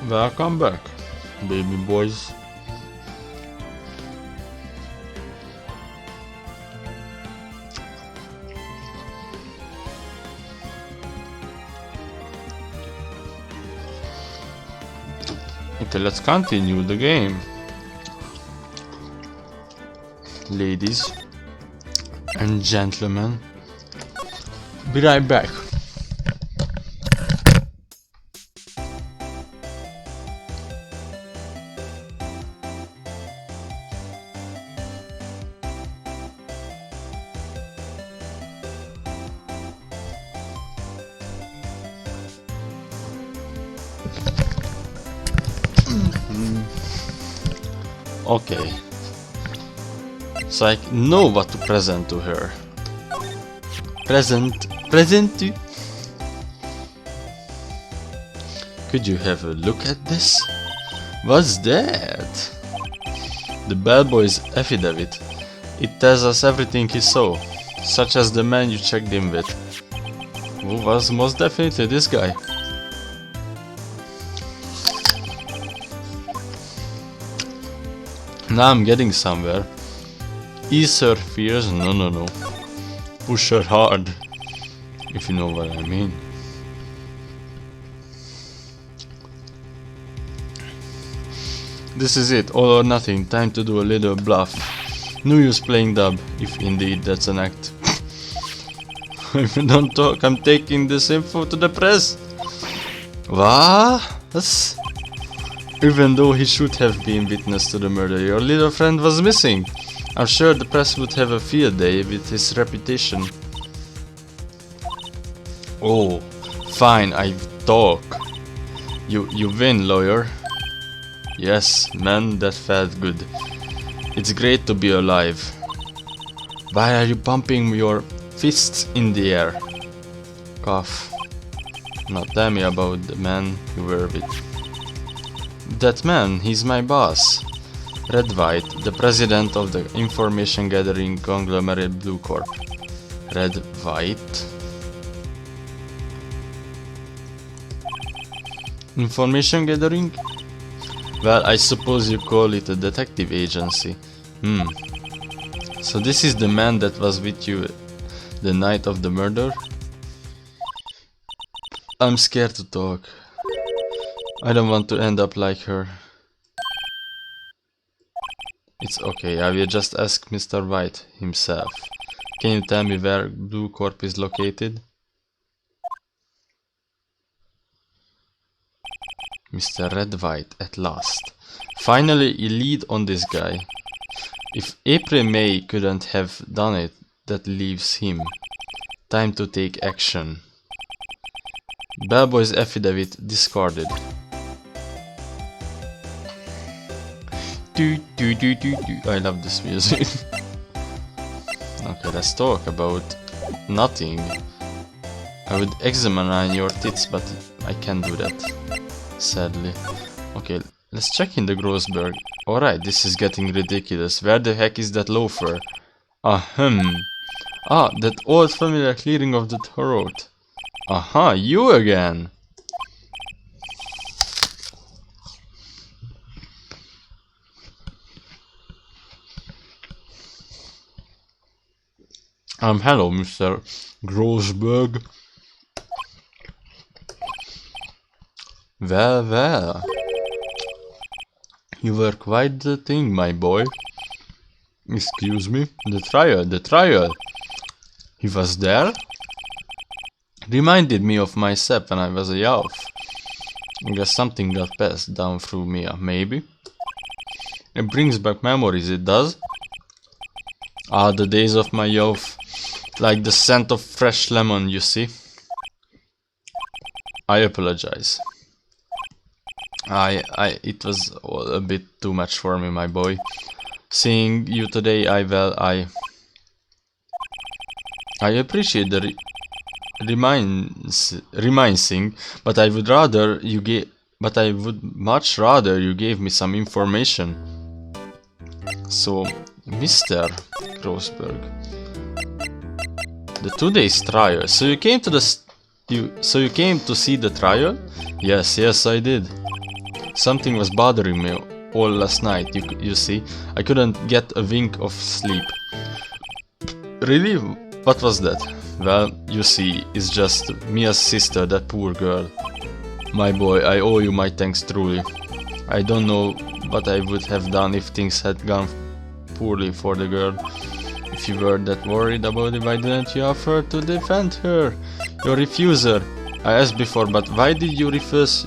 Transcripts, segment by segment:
Welcome back, baby boys. Okay, let's continue the game. Ladies and gentlemen, be right back. Okay, so I know what to present to her. Present to. Could you have a look at this? What's that? The bellboy's affidavit. It tells us everything he saw, such as the man you checked in with. Who was most definitely this guy. Now I'm getting somewhere. Ease her fears? No. Push her hard, if you know what I mean. This is it, all or nothing. Time to do a little bluff. No use playing dumb, if indeed that's an act. If you don't talk, I'm taking this info to the press. What? Even though he should have been witness to the murder, your little friend was missing. I'm sure the press would have a field day with his reputation. Oh, fine, I talk. You win, lawyer. Yes, man, that felt good. It's great to be alive. Why are you pumping your fists in the air? Cough. Now tell me about the man you were with. That man, he's my boss. Wright, the president of the information gathering conglomerate Blue Corp. Wright? Information gathering? Well, I suppose you call it a detective agency. So this is the man that was with you the night of the murder? I'm scared to talk. I don't want to end up like her. It's okay, I will just ask Mr. White himself. Can you tell me where Blue Corp is located? Mr. White, at last. Finally, a lead on this guy. If April May couldn't have done it, that leaves him. Time to take action. Bellboy's affidavit discarded. I love this music. Okay, let's talk about nothing. I would examine your tits, but I can't do that, sadly. Okay, let's check in the Grossberg. Alright, this is getting ridiculous. Where the heck is that loafer? Ah, that old familiar clearing of the throat. Aha, you again! Hello, Mr. Grossberg. Well. You were quite the thing, my boy. Excuse me? The trial. He was there? Reminded me of myself when I was a youth. I guess something got passed down through me, maybe? It brings back memories, it does. Ah, the days of my youth. Like the scent of fresh lemon, you see. I apologize. It was a bit too much for me, my boy. Seeing you today, I appreciate the reminding, but I would much rather you gave me some information. So, Mr. Grossberg, the 2 days trial. So you came to see the trial? Yes, I did. Something was bothering me all last night, you see. I couldn't get a wink of sleep. Really? What was that? Well, you see, it's just Mia's sister, that poor girl. My boy, I owe you my thanks truly. I don't know what I would have done if things had gone poorly for the girl. If you were that worried about it, why didn't you offer to defend her? Your refuser. I asked before, but why did you refuse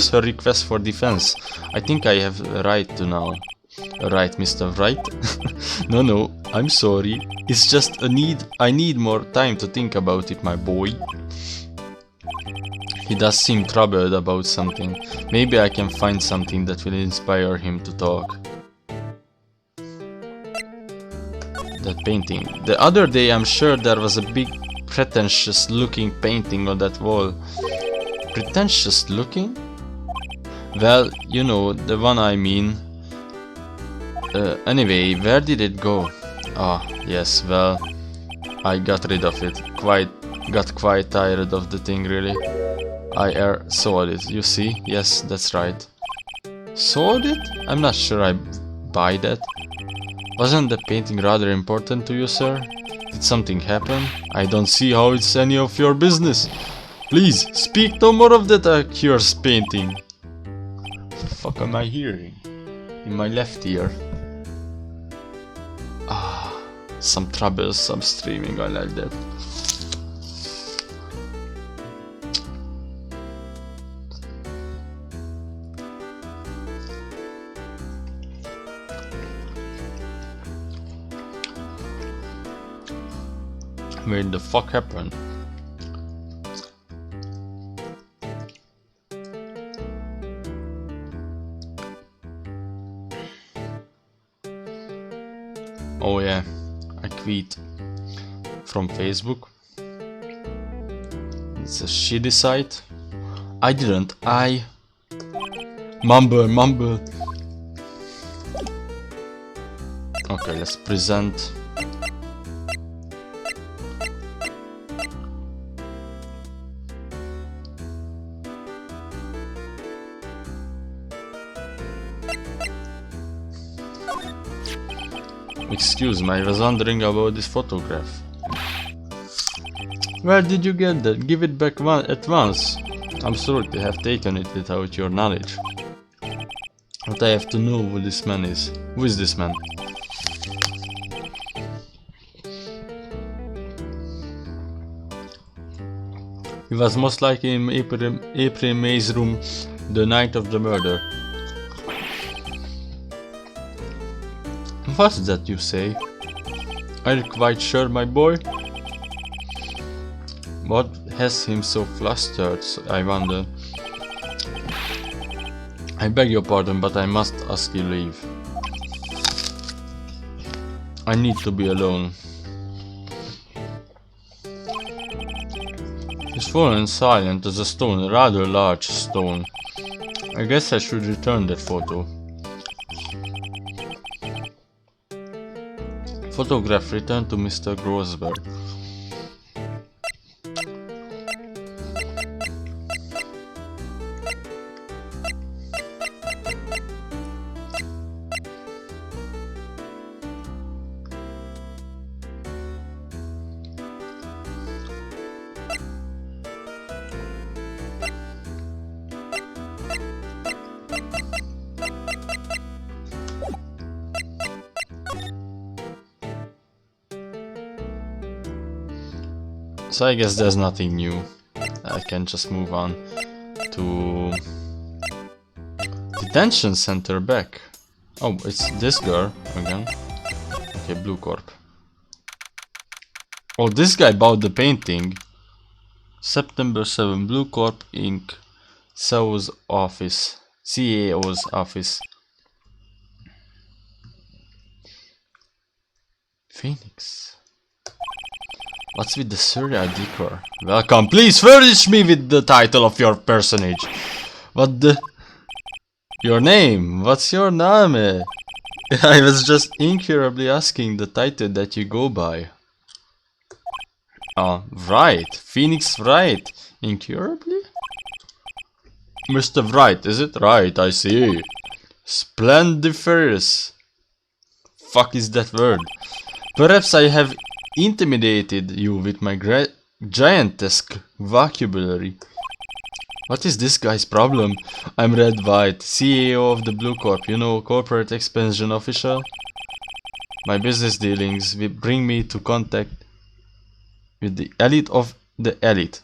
her request for defense? I think I have a right to now. Right, Mr. Wright? No, I'm sorry. It's just I need more time to think about it, my boy. He does seem troubled about something. Maybe I can find something that will inspire him to talk. That painting. The other day I'm sure there was a big pretentious looking painting on that wall. Pretentious looking? Well, you know, the one I mean. Anyway, where did it go? Ah, yes, well, I got rid of it. Got quite tired of the thing, really. I sold it, you see? Yes, that's right. Sold it? I'm not sure I buy that. Wasn't the painting rather important to you, sir? Did something happen? I don't see how it's any of your business. Please, speak no more of that accursed painting. What the fuck am I hearing? In my left ear. Ah, some troublesome streaming, I like that. What the fuck happened? Oh yeah, I quit from Facebook. It's a shitty site. I didn't. Mumble. Okay, let's present. Excuse me, I was wondering about this photograph. Where did you get that? Give it back at once. I'm sorry to have taken it without your knowledge. But I have to know who this man is. Who is this man? He was most likely in April May's room the night of the murder. What's that you say? Are you quite sure, my boy? What has him so flustered, I wonder? I beg your pardon, but I must ask you leave. I need to be alone. He's fallen silent as a stone, a rather large stone. I guess I should return that photo. Photograph returned to Mr. Grosberg. So I guess there's nothing new. I can just move on to detention center back. Oh, it's this girl again. Okay, Blue Corp. Oh, this guy bought the painting. September 7, Blue Corp Inc. CEO's office. CEO's office. Phoenix. What's with the Surya decor? Welcome, please furnish me with the title of your personage. What the... Your name? What's your name? I was just incurably asking the title that you go by. Wright. Phoenix Wright. Incurably? Mr. Wright, is it? Right, I see. Splendiferous. Fuck is that word? Perhaps I have intimidated you with my giantesque vocabulary. What is this guy's problem? I'm Red White, CEO of the Blue Corp, you know, corporate expansion official. My business dealings will bring me to contact with the elite of the elite.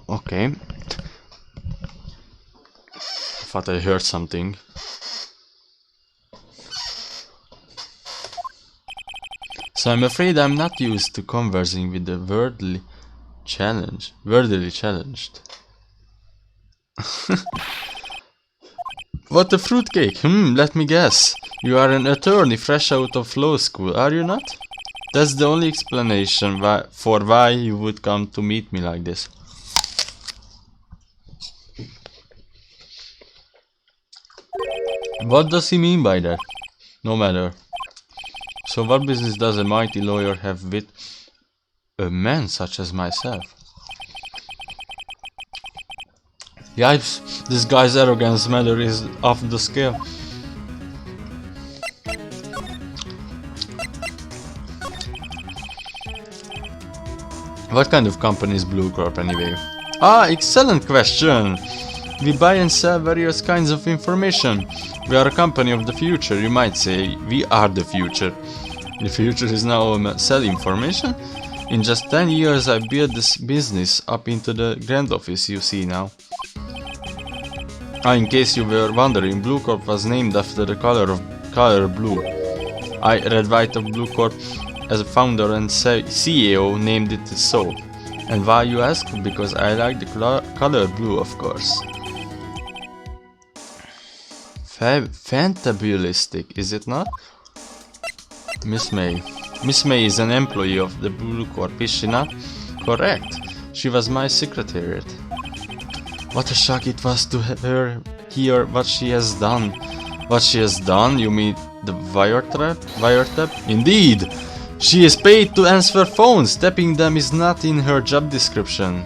Okay. I thought I heard something. So I'm afraid I'm not used to conversing with the worldly challenged. What a fruitcake! Let me guess. You are an attorney fresh out of law school, are you not? That's the only explanation for why you would come to meet me like this. What does he mean by that? No matter. So what business does a mighty lawyer have with a man such as myself? Yipes, this guy's arrogance matter is off the scale. What kind of company is Blue Corp anyway? Ah, excellent question! We buy and sell various kinds of information. We are a company of the future, you might say. We are the future. The future is now sell information? In just 10 years I built this business up into the grand office you see now. In case you were wondering, Blue Corp was named after the color blue. I, Red White of Blue Corp, as a founder and CEO, named it so. And why, you ask? Because I like the color blue, of course. Fantabulistic, is it not? Miss May. Miss May is an employee of the Blue Corp, is she not? Correct. She was my secretariat. What a shock it was to her hear what she has done. What she has done? You mean the wiretap? Indeed! She is paid to answer phones. Tapping them is not in her job description.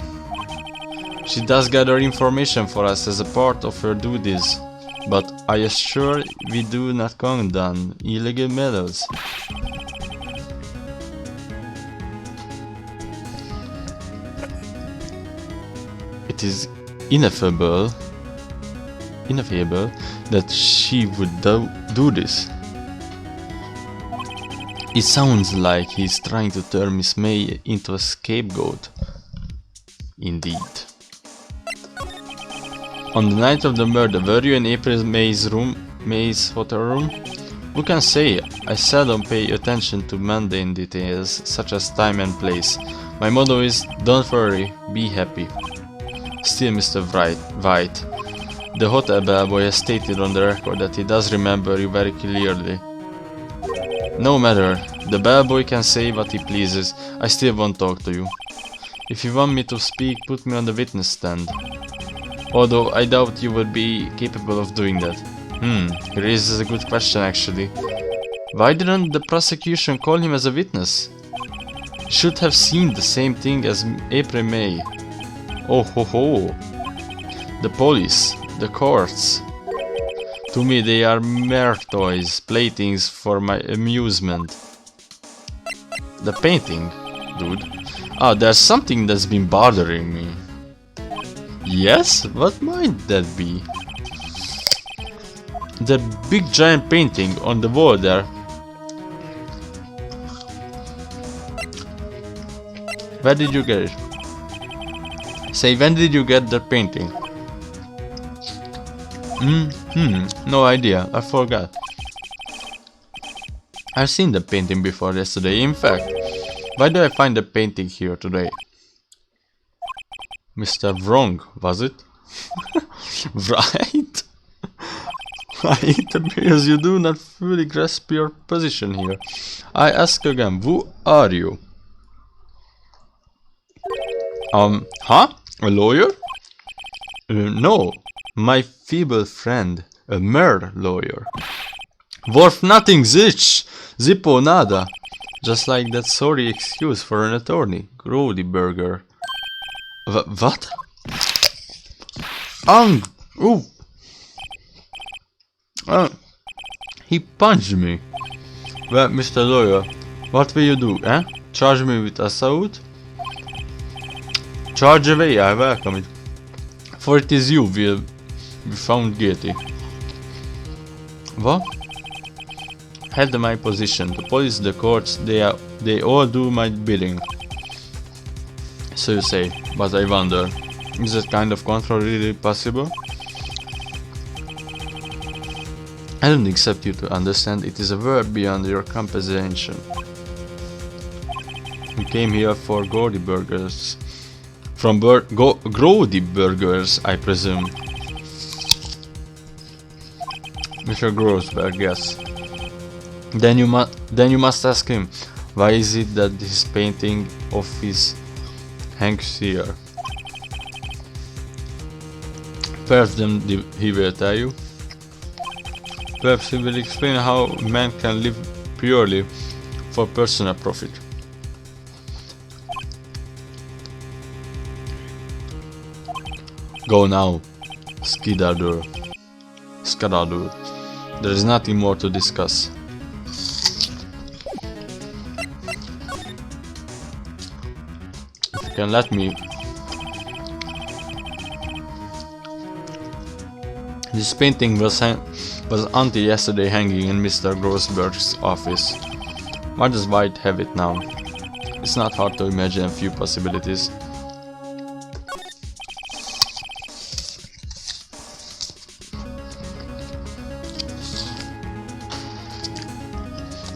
She does gather information for us as a part of her duties. But I assure we do not condone illegal methods. It is ineffable that she would do this. It sounds like he's trying to turn Miss May into a scapegoat. Indeed. On the night of the murder, were you in April May's hotel room? Who can say? I seldom pay attention to mundane details, such as time and place. My motto is, don't worry, be happy. Still, Mr. White, the hotel bellboy has stated on the record that he does remember you very clearly. No matter, the bellboy can say what he pleases, I still won't talk to you. If you want me to speak, put me on the witness stand. Although I doubt you would be capable of doing that. He raises a good question actually. Why didn't the prosecution call him as a witness? Should have seen the same thing as April May. Oh ho ho. The police, the courts. To me they are mere toys, playthings for my amusement. The painting, dude. Ah, there's something that's been bothering me. Yes? What might that be? That big giant painting on the wall there. Where did you get it? Say, when did you get that painting? No idea, I forgot. I've seen the painting before yesterday, in fact. Why do I find the painting here today? Mr. Wrong, was it? Right? It appears you do not fully grasp your position here. I ask again, who are you? Huh? A lawyer? No, my feeble friend, a mere lawyer. Worth nothing, zitch! Zippo nada. Just like that sorry excuse for an attorney. Grody burger. What? Ooh! He punched me. Well, Mr. Lawyer, what will you do, eh? Charge me with assault? Charge away, I welcome it. For it is you will be found guilty. What? Had my position. The police, the courts, they all do my bidding. So you say, but I wonder, is that kind of control really possible? I don't accept you to understand, it is a word beyond your comprehension. You came here for Gordy burgers. From Grody burgers, I presume. Mr. Grossberg, yes. Then you must ask him, why is it that his painting of his hangs here? Perhaps then he will tell you. Perhaps he will explain how man can live purely for personal profit. Go now, Skidadur. There is nothing more to discuss. If you can let me. This painting was until yesterday hanging in Mr. Grossberg's office. Why does Wright have it now? It's not hard to imagine a few possibilities.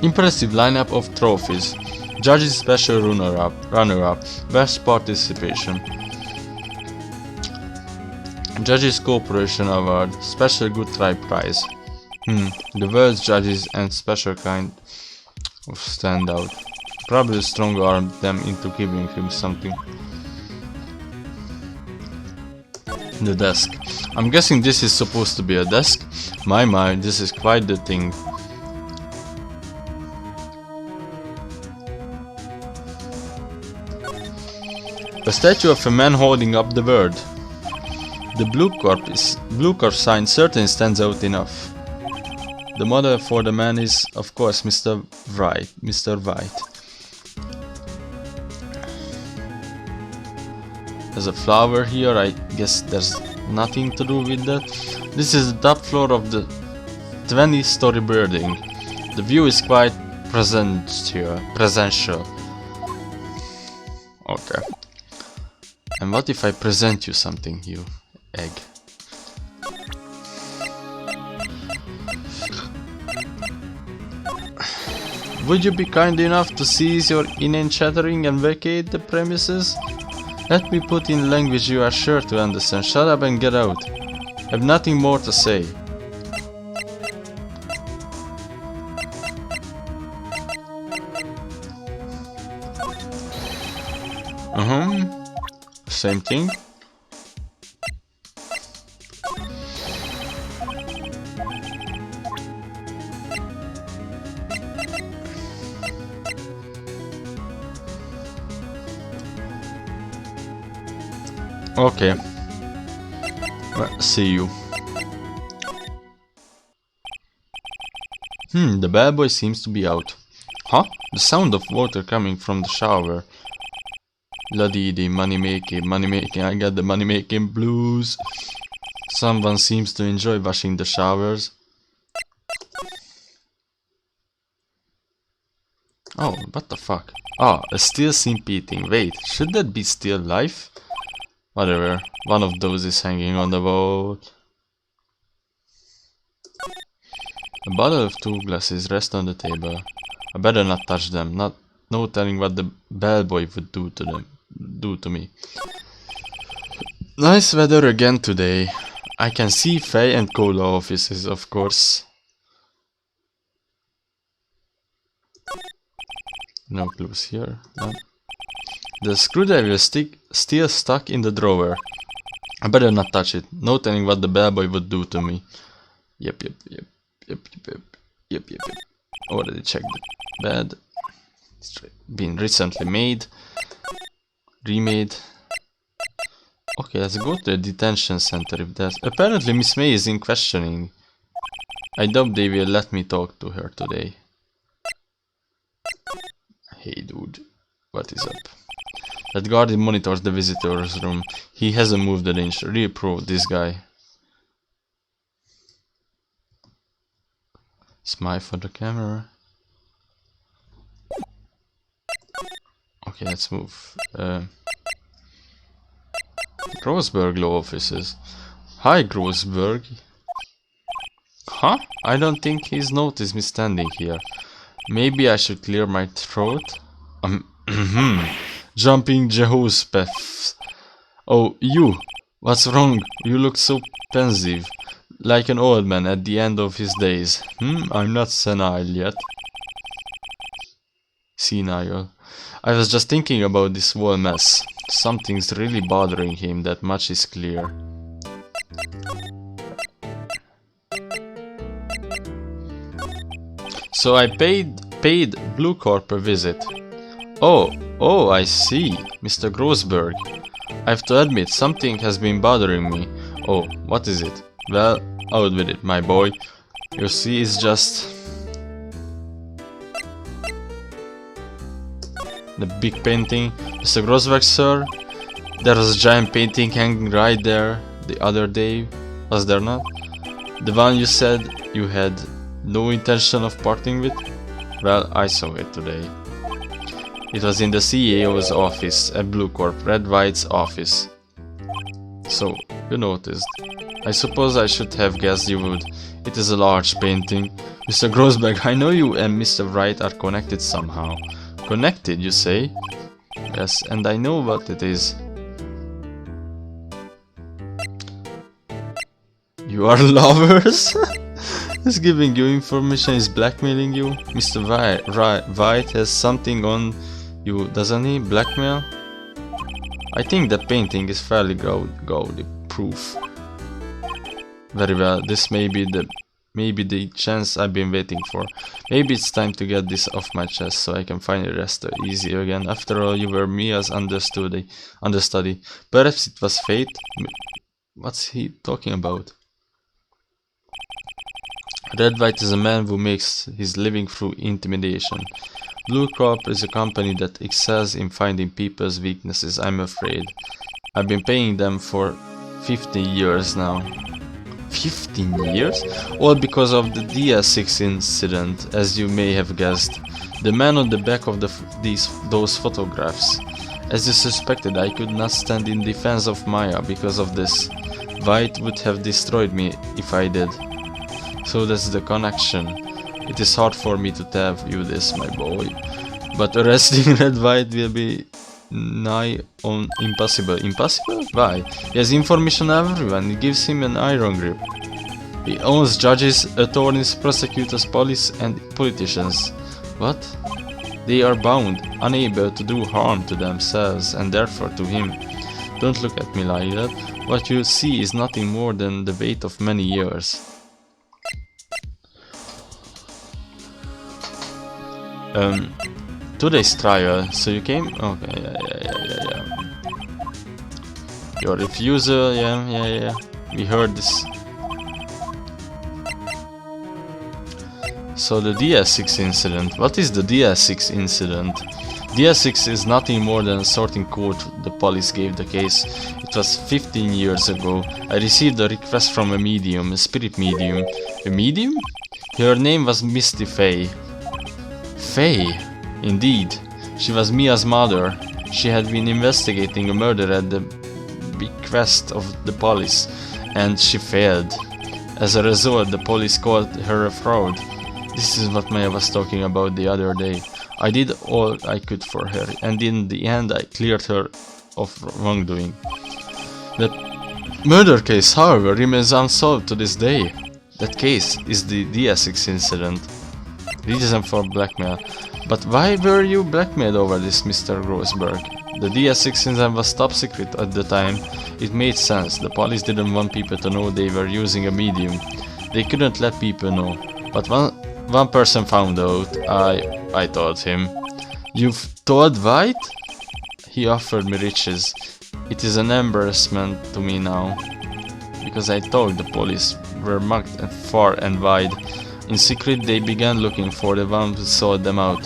Impressive lineup of trophies. Judges special runner-up, best participation. Judges Cooperation Award, special good try prize. The world's judges and special kind of standout. Probably strong-armed them into giving him something. The desk. I'm guessing this is supposed to be a desk. My, this is quite the thing. A statue of a man holding up the word. The blue corp sign certainly stands out enough. The model for the man is, of course, Mr. Wright. There's a flower here, I guess there's nothing to do with that. This is the top floor of the 20-story building. The view is quite presential. Okay. And what if I present you something, you egg? Would you be kind enough to cease your inane chattering and vacate the premises? Let me put in language you are sure to understand. Shut up and get out. I have nothing more to say. Same thing. Okay. Well, see you. The bellboy seems to be out. Huh? The sound of water coming from the shower. La-dee-dee, money making, I got the money making blues. Someone seems to enjoy washing the showers. Oh, what the fuck? Ah, a steel simp eating. Wait, should that be still life? Whatever, one of those is hanging on the wall. A bottle of 2 glasses rest on the table. I better not touch them, no telling what the bellboy would do to me. Nice weather again today. I can see Faye and Cola offices, of course. No clues here. No. The screwdriver is still stuck in the drawer. I better not touch it. No telling what the bellboy would do to me. Yep. Yep. Already checked the bed. It's been recently made. Remade. Okay, let's go to the detention center if that's... Apparently Miss May is in questioning. I doubt they will let me talk to her today. Hey dude, what is up? That guardian monitors the visitor's room. He hasn't moved an inch. Really pro, this guy. Smile for the camera. Okay, let's move. Grossberg law offices. Hi, Grossberg. Huh? I don't think he's noticed me standing here. Maybe I should clear my throat? Jumping Jehoshaphat. Oh, you! What's wrong? You look so pensive. Like an old man at the end of his days. I'm not senile yet. Senile. I was just thinking about this whole mess. Something's really bothering him, that much is clear. So I paid Blue Corp a visit. Oh, I see, Mr. Grossberg. I have to admit, something has been bothering me. Oh, what is it? Well, out with it, my boy. You see, it's just... the big painting. Mr. Grossberg, sir? There was a giant painting hanging right there the other day, was there not? The one you said you had no intention of parting with? Well, I saw it today. It was in the CEO's office at Blue Corp, Red White's office. So, you noticed. I suppose I should have guessed you would. It is a large painting. Mr. Grossberg, I know you and Mr. Wright are connected somehow. Connected, you say? Yes, and I know what it is. You are lovers? He's giving you information, is blackmailing you? Mr. White has something on you, doesn't he? Blackmail? I think the painting is fairly gaudy proof. Very well, this may be the chance I've been waiting for. Maybe it's time to get this off my chest so I can finally rest easy again. After all, you were Mia's understudy. Perhaps it was fate? What's he talking about? Red White is a man who makes his living through intimidation. Blue Corp is a company that excels in finding people's weaknesses, I'm afraid. I've been paying them for 15 years now. 15 years? All because of the DS6 incident, as you may have guessed. The man on the back of those photographs. As you suspected, I could not stand in defense of Maya because of this. White would have destroyed me if I did. So that's the connection. It is hard for me to tell you this, my boy. But arresting Red White will be nigh on impossible. Impossible? Why? He has information on everyone. It gives him an iron grip. He owns judges, attorneys, prosecutors, police and politicians. What? They are bound, unable to do harm to themselves and therefore to him. Don't look at me like that. What you see is nothing more than the weight of many years. Today's trial, so you came? Okay, yeah. Your refusal, yeah. We heard this. So the DS6 incident. What is the DS6 incident? DS6 is nothing more than a sorting code the police gave the case. It was 15 years ago. I received a request from a medium, a spirit medium. A medium? Her name was Misty Faye. Faye? Indeed. She was Mia's mother. She had been investigating a murder at the bequest of the police, and she failed. As a result, the police called her a fraud. This is what Maya was talking about the other day. I did all I could for her, and in the end I cleared her of wrongdoing. The murder case, however, remains unsolved to this day. That case is the DS6 incident. Reason for blackmail. But why were you blackmailed over this, Mr. Grossberg? The DS6 incident was top secret at the time. It made sense. The police didn't want people to know they were using a medium. They couldn't let people know. But One person found out. I told him. You've told White? He offered me riches. It is an embarrassment to me now. Because I thought the police were marked far and wide. In secret they began looking for the one who sold them out.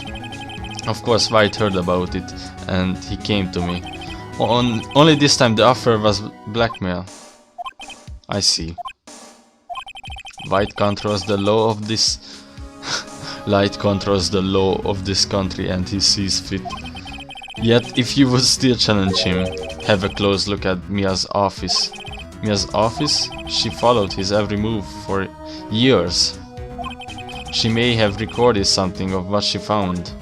Of course White heard about it and he came to me. Only this time the offer was blackmail. I see. White controls the law of this... Light controls the law of this country and he sees fit. Yet if you would still challenge him, have a close look at Mia's office. Mia's office? She followed his every move for years. She may have recorded something of what she found.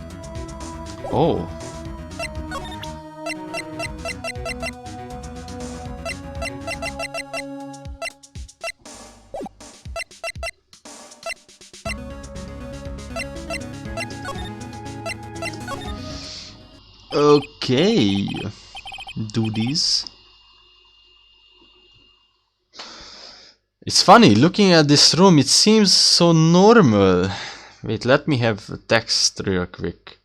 Oh. Okay. Do this. It's funny, looking at this room, it seems so normal. Wait, let me have a text real quick.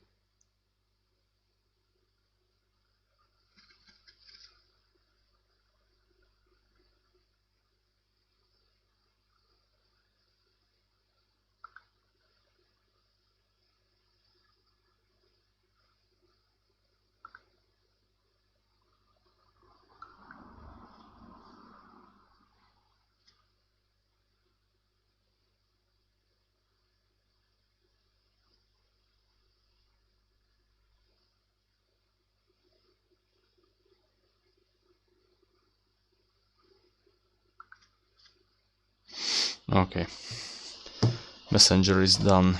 Okay. Messenger is done.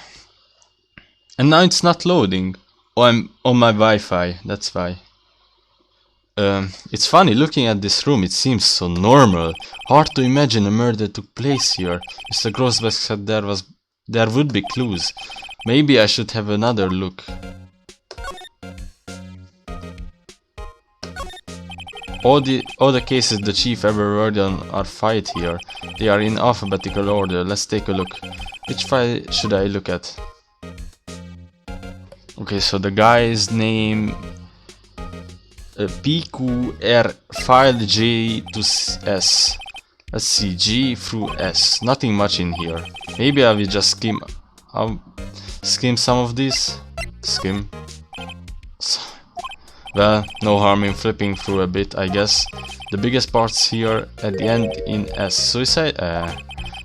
And now it's not loading. Oh, I'm on my Wi-Fi, that's why. It's funny, looking at this room, it seems so normal. Hard to imagine a murder took place here. Mr. Grossbeck said there would be clues. Maybe I should have another look. All the cases the chief ever worked on are filed here. They are in alphabetical order. Let's take a look. Which file should I look at? Okay, so the guy's name... PQR file J to S. Let's see, G through S. Nothing much in here. Maybe I will just skim some of these. Skim. Well, no harm in flipping through a bit, I guess. The biggest parts here at the end in S. Suicide?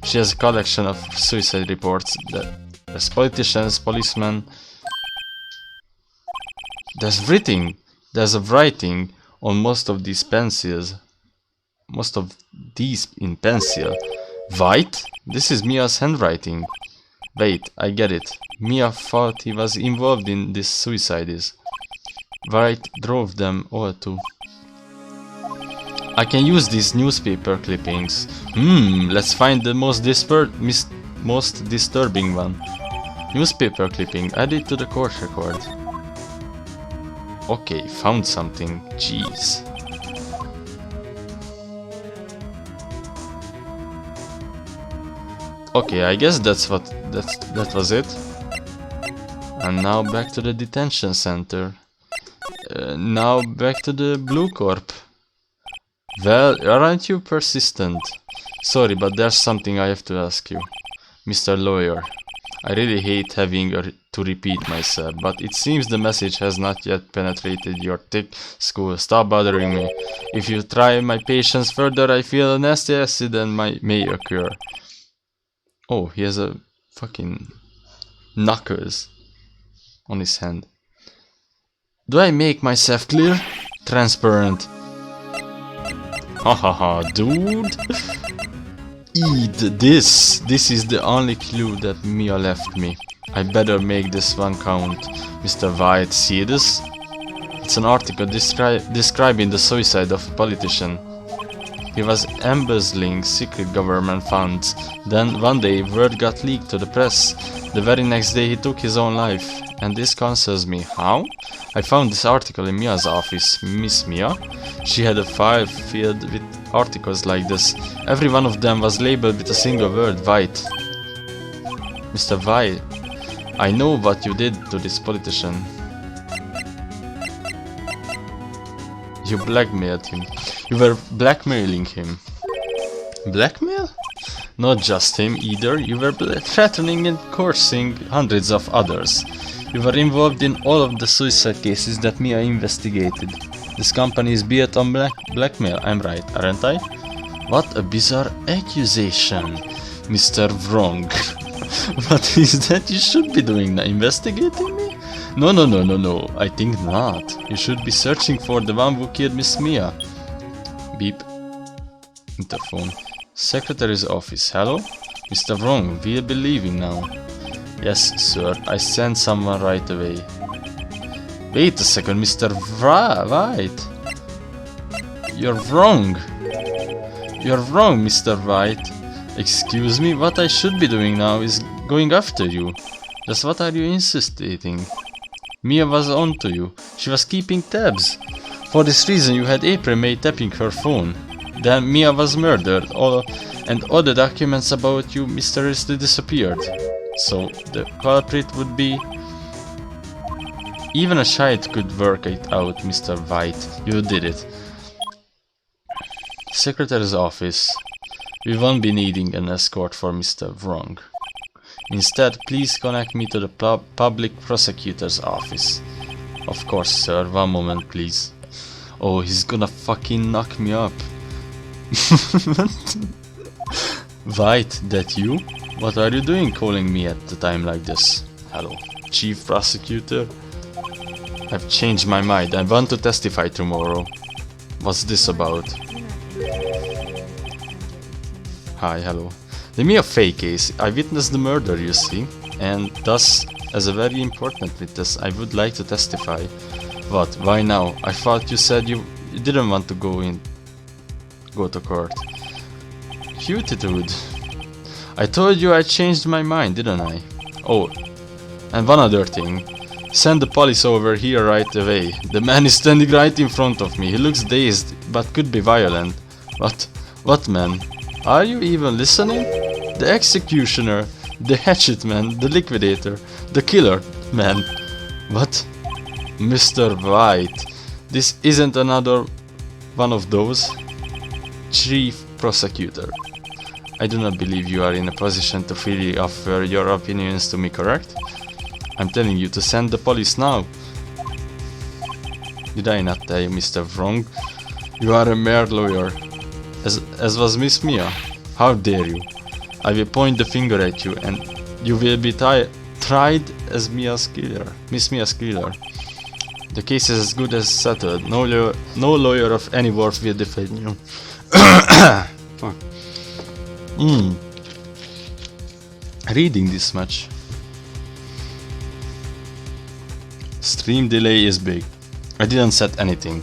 She has a collection of suicide reports. There's politicians, policemen. There's writing. There's a writing on most of these pencils. Most of these in pencil. White? This is Mia's handwriting. Wait, I get it. Mia thought he was involved in this suicides. Wright drove them all too. I can use these newspaper clippings. Let's find the most disturbing one. Newspaper clipping added to the court record. Okay, found something. Jeez. Okay, I guess that was it. And now back to the detention center. Now back to the Blue Corp. Well, aren't you persistent? Sorry, but there's something I have to ask you. Mr. Lawyer, I really hate having to repeat myself, but it seems the message has not yet penetrated your thick skull. Stop bothering me. If you try my patience further, I feel a nasty accident may occur. Oh, he has a fucking knuckles on his hand. Do I make myself clear? Transparent. Hahaha, dude. Eat this. This is the only clue that Mia left me. I better make this one count. Mr. White, see this? It's an article describing the suicide of a politician. He was embezzling secret government funds. Then one day word got leaked to the press. The very next day he took his own life. And this concerns me. How? I found this article in Mia's office. Miss Mia? She had a file filled with articles like this. Every one of them was labeled with a single word, White. Mr. Wright, I know what you did to this politician. You blackmailed him. You were blackmailing him. Blackmail? Not just him either, you were threatening and coercing hundreds of others. You were involved in all of the suicide cases that Mia investigated. This company is built on blackmail, I'm right, aren't I? What a bizarre accusation, Mr. Wrong. What is that you should be doing now, investigating me? No, I think not. You should be searching for the one who killed Miss Mia. Beep. Interphone. Secretary's office. Hello? Mr. Wrong, we'll be leaving now. Yes, sir. I sent someone right away. Wait a second, Mr. Wright. You're wrong. You're wrong, Mr. Wright. Excuse me, what I should be doing now is going after you. Just what are you insisting? Mia was on to you. She was keeping tabs. For this reason you had April May tapping her phone. Then Mia was murdered, and all the documents about you mysteriously disappeared. So the culprit would be... Even a child could work it out, Mr. White. You did it. Secretary's office. We won't be needing an escort for Mr. Wrong. Instead, please connect me to the public prosecutor's office. Of course, sir. One moment, please. Oh, he's gonna fucking knock me up. White, that you? What are you doing calling me at the time like this? Hello, Chief Prosecutor. I've changed my mind. I want to testify tomorrow. What's this about? Hi, hello. The Mia Fey case. I witnessed the murder, you see, and thus, as a very important witness, I would like to testify. What? Why now? I thought you said you didn't want to go to court. Cutitude. I told you I changed my mind, didn't I? Oh, and one other thing. Send the police over here right away. The man is standing right in front of me. He looks dazed, but could be violent. What? What man? Are you even listening? The executioner, the hatchet man, the liquidator, the killer man. What? Mr. White, this isn't another one of those? Chief Prosecutor, I do not believe you are in a position to freely offer your opinions to me, correct? I'm telling you to send the police now. Did I not tell you, Mr. Wrong? You are a mere lawyer, as was Miss Mia. How dare you? I will point the finger at you and you will be tried as Miss Mia's killer. The case is as good as settled. No lawyer of any worth will defend you. Fuck. Reading this much. Stream delay is big. I didn't set anything.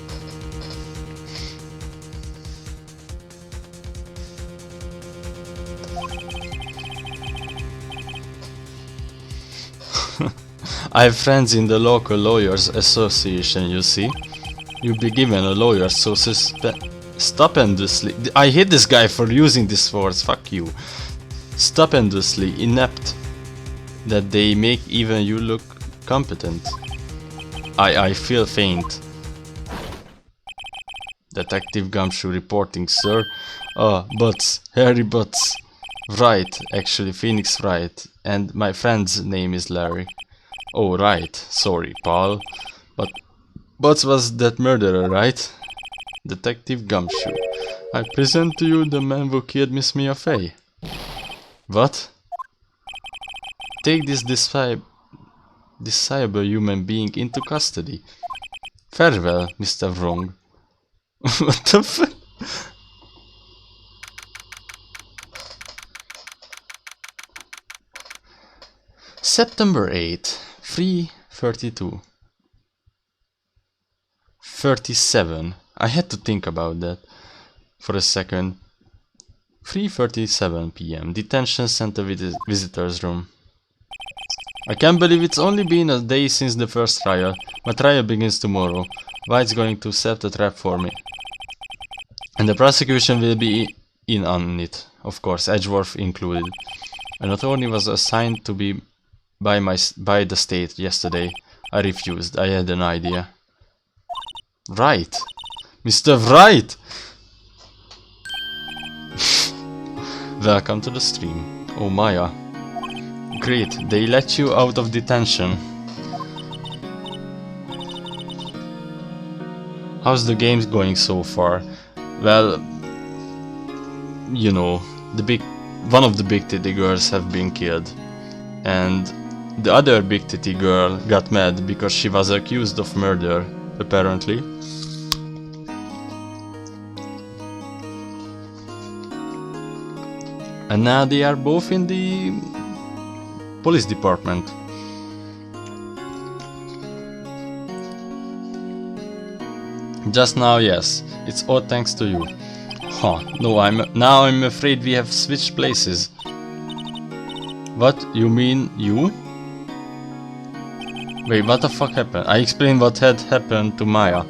I have friends in the local lawyers association, you see. You'll be given a lawyer, so stupendously... I hate this guy for using these words, fuck you. Stupendously inept that they make even you look competent. I feel faint. Detective Gumshoe reporting, sir. Butts, Harry Butts. Wright, actually, Phoenix Wright. And my friend's name is Larry. Oh, right. Sorry, Paul. But Butts was that murderer, right? Detective Gumshoe. I present to you the man who killed Miss Mia Fey. What? Take this disable human being into custody. Farewell, Mr. Wrong. What the fuck? September 8th, 3:32. 37. I had to think about that for a second. 3:37 p.m. Detention center visitors room. I can't believe it's only been a day since the first trial. My trial begins tomorrow. White's going to set the trap for me. And the prosecution will be in on it. Of course, Edgeworth included. An attorney was assigned to be by the state yesterday. I refused. I had an idea. Right. Mr. Wright! Welcome to the stream. Oh, Maya. Great, they let you out of detention. How's the game going so far? Well, you know, one of the big titty girls have been killed. And the other big titty girl got mad because she was accused of murder, apparently. And now they are both in the police department. Just now, yes. It's all thanks to you. Huh, no, I'm afraid we have switched places. What? You mean you? Wait, what the fuck happened? I explained what had happened to Maya.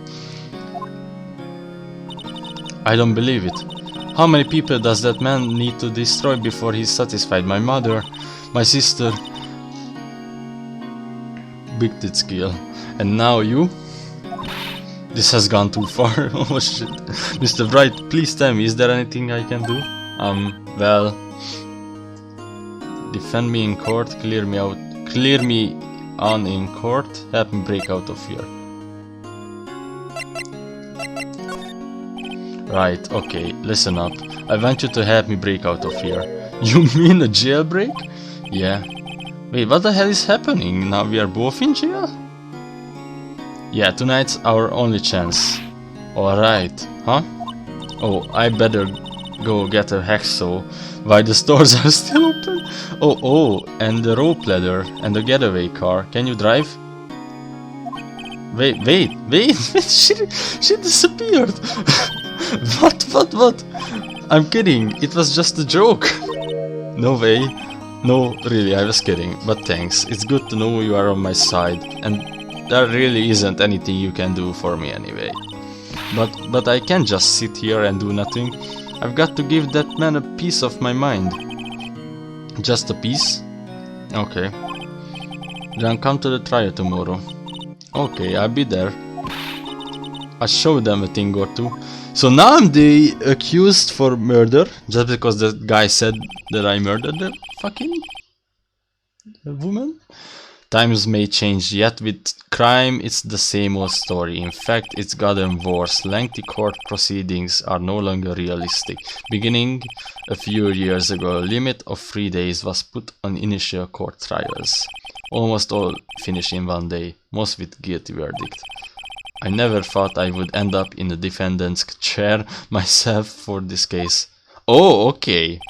I don't believe it. How many people does that man need to destroy before he's satisfied? My mother, my sister. Big tit skill. And now you? This has gone too far. Oh shit. Mr. Wright, please tell me, is there anything I can do? Well... Defend me in court, clear me on in court, help me break out of here. Right, okay, listen up. I want you to help me break out of here. You mean a jailbreak? Yeah. Wait, what the hell is happening? Now we are both in jail? Yeah, tonight's our only chance. Alright, huh? Oh, I better go get a hacksaw while the stores are still open. Oh, and the rope ladder and the getaway car. Can you drive? Wait, she disappeared. What? I'm kidding, it was just a joke. No way. No, really, I was kidding, but thanks. It's good to know you are on my side, and there really isn't anything you can do for me anyway. But I can't just sit here and do nothing. I've got to give that man a piece of my mind. Just a piece? Okay. Then come to the trial tomorrow. Okay, I'll be there. I'll show them a thing or two. So now I'm the accused for murder, just because the guy said that I murdered the fucking woman? Times may change, yet with crime it's the same old story. In fact, it's gotten worse. Lengthy court proceedings are no longer realistic. Beginning a few years ago, a limit of 3 days was put on initial court trials. Almost all finish in 1 day, most with guilty verdict. I never thought I would end up in the defendant's chair myself for this case. Oh, okay.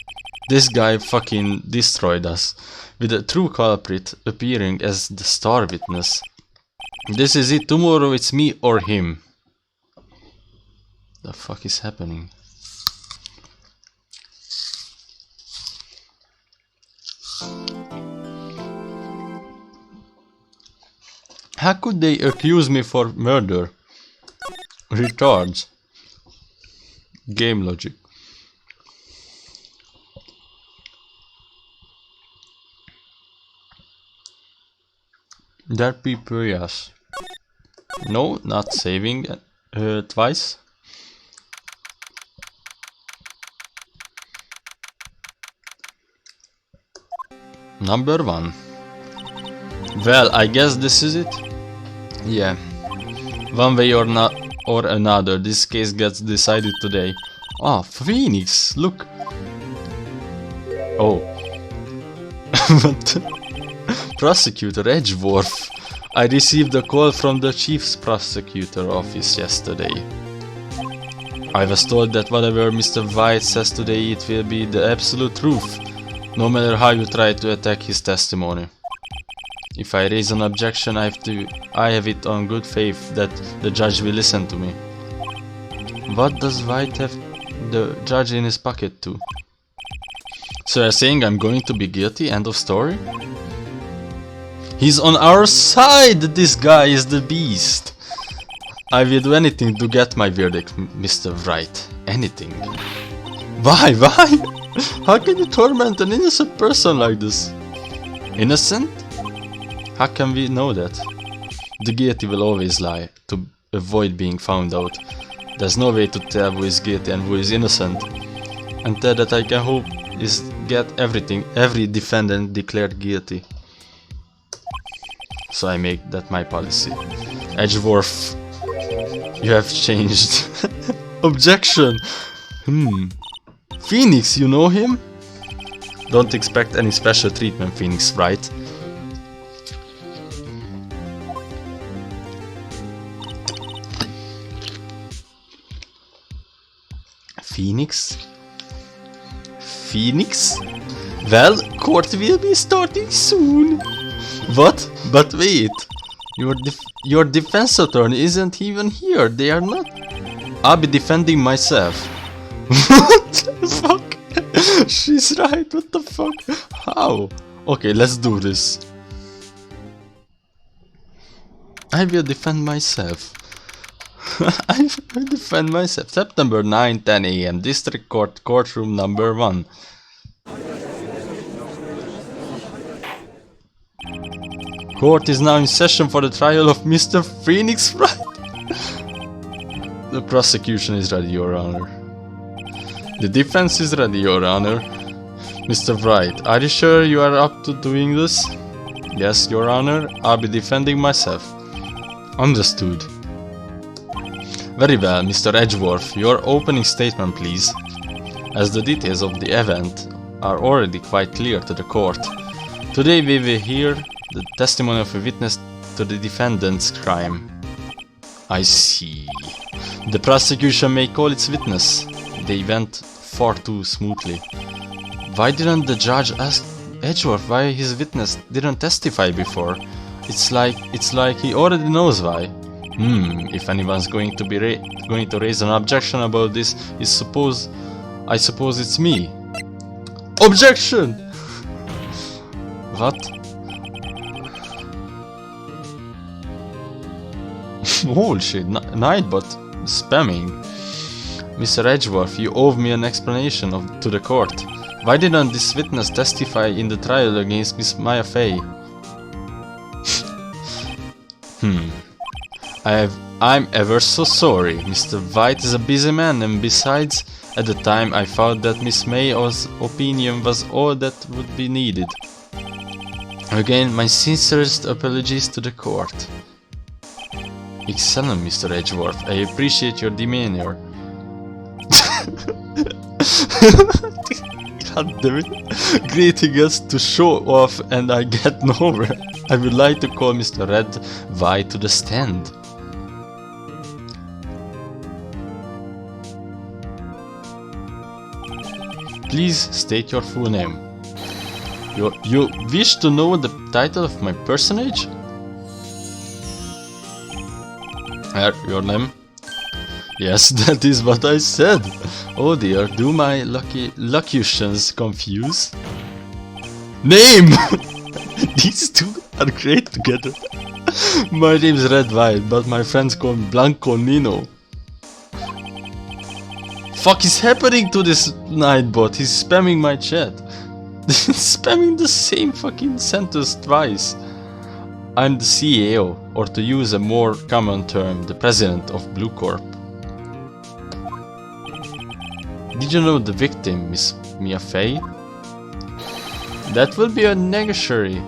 This guy fucking destroyed us, with the true culprit appearing as the star witness. This is it, tomorrow it's me or him. The fuck is happening? How could they accuse me for murder? Retards. Game logic. There are people, yes. No, not saving twice. Number 1. Well, I guess this is it. Yeah. One way or not or another, this case gets decided today. Ah, Phoenix, look. Oh. What? Prosecutor Edgeworth. I received a call from the Chief's Prosecutor office yesterday. I was told that whatever Mr. White says today, it will be the absolute truth, no matter how you try to attack his testimony. If I raise an objection, I have it on good faith that the judge will listen to me. What does White have the judge in his pocket to? So you're saying I'm going to be guilty? End of story? He's on our side! This guy is the beast! I will do anything to get my verdict, Mr. Wright. Anything. Why? How can you torment an innocent person like this? Innocent? How can we know that? The guilty will always lie, to avoid being found out. There's no way to tell who is guilty and who is innocent. And that I can hope is get every defendant declared guilty. So I make that my policy. Edgeworth, you have changed. Objection! Phoenix, you know him? Don't expect any special treatment, Phoenix, right? Phoenix? Phoenix? Well, court will be starting soon. What? But wait. Your defense attorney isn't even here. They are not. I'll be defending myself. What the fuck? She's right. What the fuck? How? Okay, let's do this. I will defend myself. I will defend myself. September 9, 10 AM. District Court, courtroom number 1. Court is now in session for the trial of Mr. Phoenix Wright. The prosecution is ready, Your Honor. The defense is ready, Your Honor. Mr. Wright, are you sure you are up to doing this? Yes, Your Honor. I'll be defending myself. Understood. Very well, Mr. Edgeworth, your opening statement, please. As the details of the event are already quite clear to the court, today we will hear the testimony of a witness to the defendant's crime. I see. The prosecution may call its witness. They went far too smoothly. Why didn't the judge ask Edgeworth why his witness didn't testify before? It's like he already knows why. If anyone's going to raise an objection about this, I suppose it's me. Objection! What? Bullshit, Nightbot spamming. Mr. Edgeworth, you owe me an explanation to the court. Why didn't this witness testify in the trial against Miss Maya Fey? I'm ever so sorry. Mr. White is a busy man, and besides, at the time I thought that Miss May's opinion was all that would be needed. Again, my sincerest apologies to the court. Excellent, Mr. Edgeworth. I appreciate your demeanor. God damn it. Great he gets to show off and I get nowhere. I would like to call Mr. Red White to the stand. Please state your full name. You wish to know the title of my personage? Your name? Yes, that is what I said. Oh dear, do my locutions confuse? Name! These two are great together. My name is Red White, but my friends call me Blanco Nino. Fuck is happening to this Nightbot? He's spamming my chat. He's spamming the same fucking sentence twice. I'm the CEO, or to use a more common term, the president of Blue Corp. Did you know the victim, Miss Mia Fey? That will be a negatory.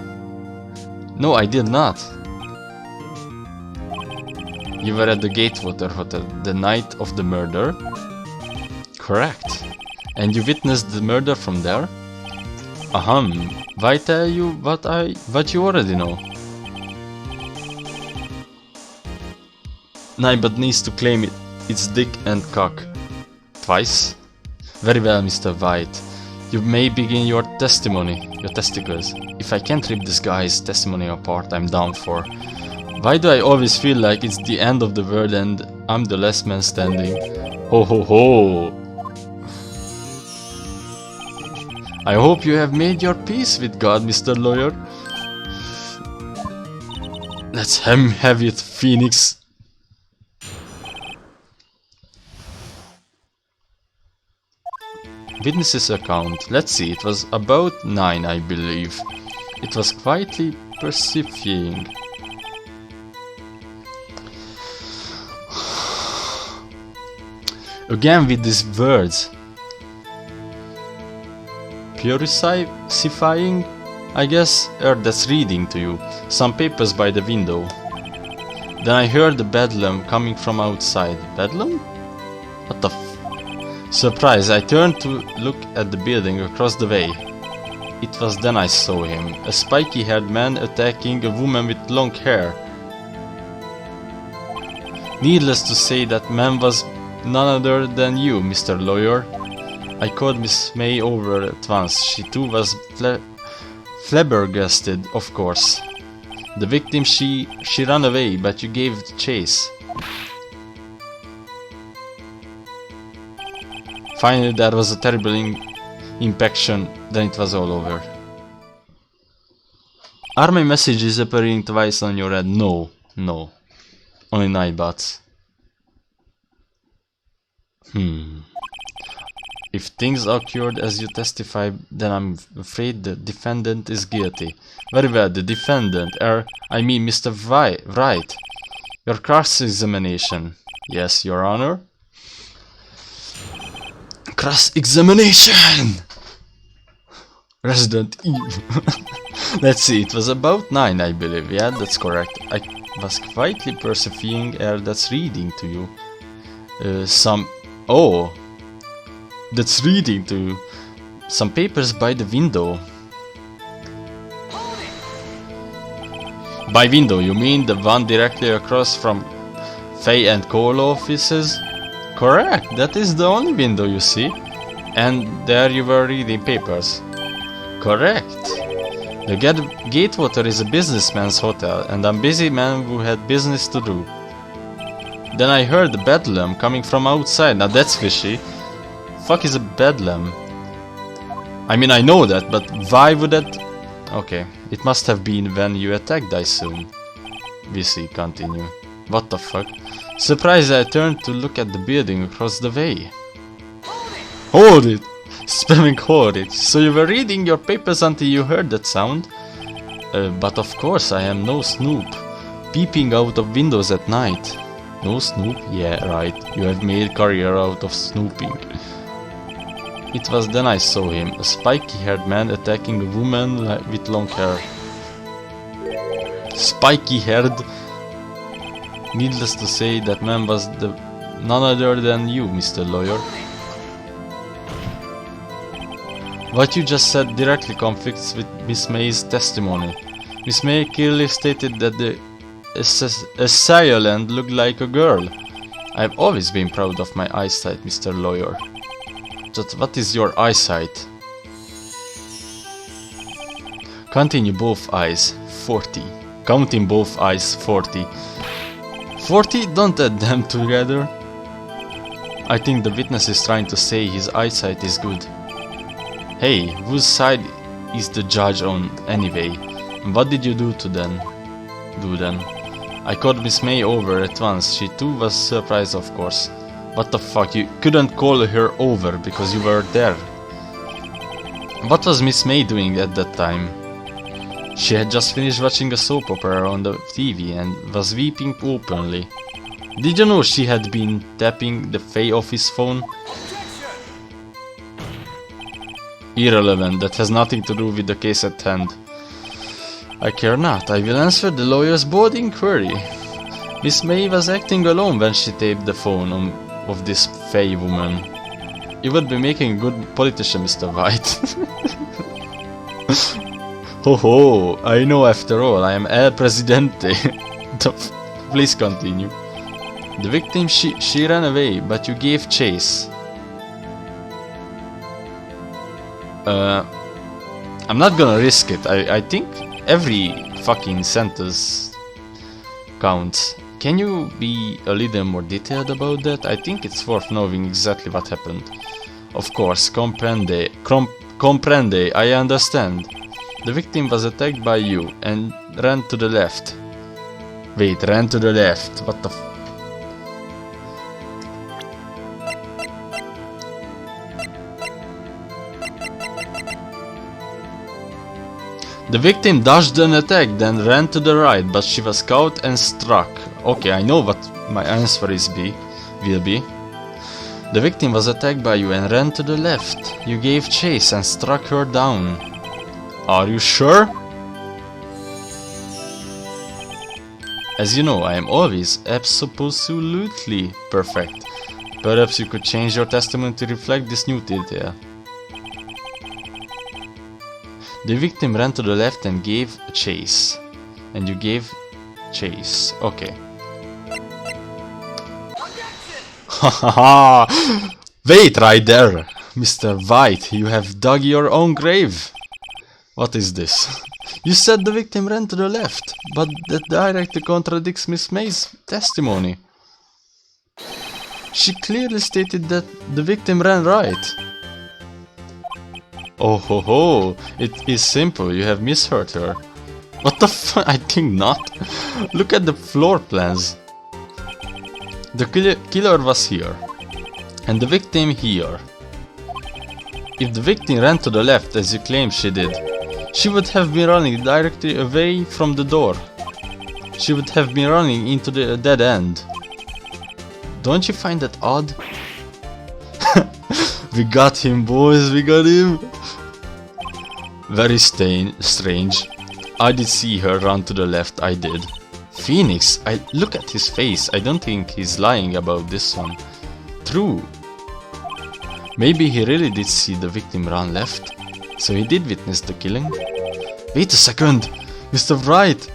No, I did not. You were at the Gatewater Hotel the night of the murder? Correct. And you witnessed the murder from there? Why tell you what you already know? Nightbot needs to claim its dick and cock. Twice? Very well, Mr. White. You may begin your testimony, your testicles. If I can't rip this guy's testimony apart, I'm down for. Why do I always feel like it's the end of the world and I'm the last man standing? Ho ho ho! I hope you have made your peace with God, Mr. Lawyer. Let's have it, Phoenix. Witness's account. Let's see, it was about 9, I believe. It was quietly persifling. Again with these words. Purifying, I guess, or that's reading to you. Some papers by the window. Then I heard the bedlam coming from outside. Bedlam? What the Surprise, I turned to look at the building across the way. It was then I saw him. A spiky-haired man attacking a woman with long hair. Needless to say, that man was none other than you, Mr. Lawyer. I called Miss May over at once. She too was flabbergasted, of course. The victim, she ran away, but you gave chase. Finally, there was a terrible impaction, then it was all over. Are my messages appearing twice on your head? No, no. Only Nightbots. If things occurred as you testify, then I'm afraid the defendant is guilty. Very well, the defendant, I mean Mr. Wright. Your cross-examination. Yes, Your Honor. Cross-examination! Resident Evil. Let's see, it was about 9, I believe. Yeah, that's correct. I was quietly persifling, that's reading to you. Oh! That's reading to you. Some papers by the window. By window, you mean the one directly across from Faye and Cole offices? Correct, that is the only window you see. And there you were reading papers. Correct. The Gatewater is a businessman's hotel, and I'm a busy man who had business to do. Then I heard the bedlam coming from outside. Now that's fishy. Fuck is a bedlam? I mean, I know that, but why would that... Okay, it must have been when you attacked, I assume. We see, continue. What the fuck? Surprised, I turned to look at the building across the way. Hold it! Spamming hold it. So you were reading your papers until you heard that sound? But of course I am no snoop. Peeping out of windows at night. No snoop? Yeah, right. You have made a career out of snooping. It was then I saw him, a spiky-haired man attacking a woman with long hair. Spiky-haired? Needless to say, that man was none other than you, Mr. Lawyer. What you just said directly conflicts with Miss May's testimony. Miss May clearly stated that the assailant looked like a girl. I've always been proud of my eyesight, Mr. Lawyer. But what is your eyesight? Continue both eyes, 40. Counting both eyes, 40. 40? Don't add them together. I think the witness is trying to say his eyesight is good. Hey, whose side is the judge on anyway? And what did you do then? I called Miss May over at once. She too was surprised, of course. What the fuck, you couldn't call her over because you were there. What was Miss May doing at that time? She had just finished watching a soap opera on the TV and was weeping openly. Did you know she had been tapping the Faye office phone? Irrelevant, that has nothing to do with the case at hand. I care not, I will answer the lawyer's bold inquiry. Miss May was acting alone when she taped the phone of this Faye woman. You would be making a good politician, Mr. White. Ho ho, I know after all, I am El Presidente. Please continue. The victim, she ran away, but you gave chase. I'm not gonna risk it. I think every fucking sentence counts. Can you be a little more detailed about that? I think it's worth knowing exactly what happened. Of course, comprende, I understand. The victim was attacked by you and ran to the left. Wait, ran to the left? What the The victim dodged an attack, then ran to the right, but she was caught and struck. Okay, I know what my answer will be. The victim was attacked by you and ran to the left. You gave chase and struck her down. Are you sure? As you know, I am always absolutely perfect. Perhaps you could change your testimony to reflect this new detail. The victim ran to the left and gave chase. And you gave chase. Okay. Hahaha! Wait right there! Mr. White, you have dug your own grave. What is this? You said the victim ran to the left, but that directly contradicts Miss May's testimony. She clearly stated that the victim ran right. Oh ho ho, it is simple, you have misheard her. What the fuck? I think not. Look at the floor plans. The killer was here, and the victim here. If the victim ran to the left as you claim she did, she would have been running directly away from the door. She would have been running into the dead end. Don't you find that odd? We got him, boys, we got him! Very strange. I did see her run to the left, I did. Phoenix, I look at his face, I don't think he's lying about this one. True. Maybe he really did see the victim run left, so he did witness the killing. Wait a second, Mr. Wright.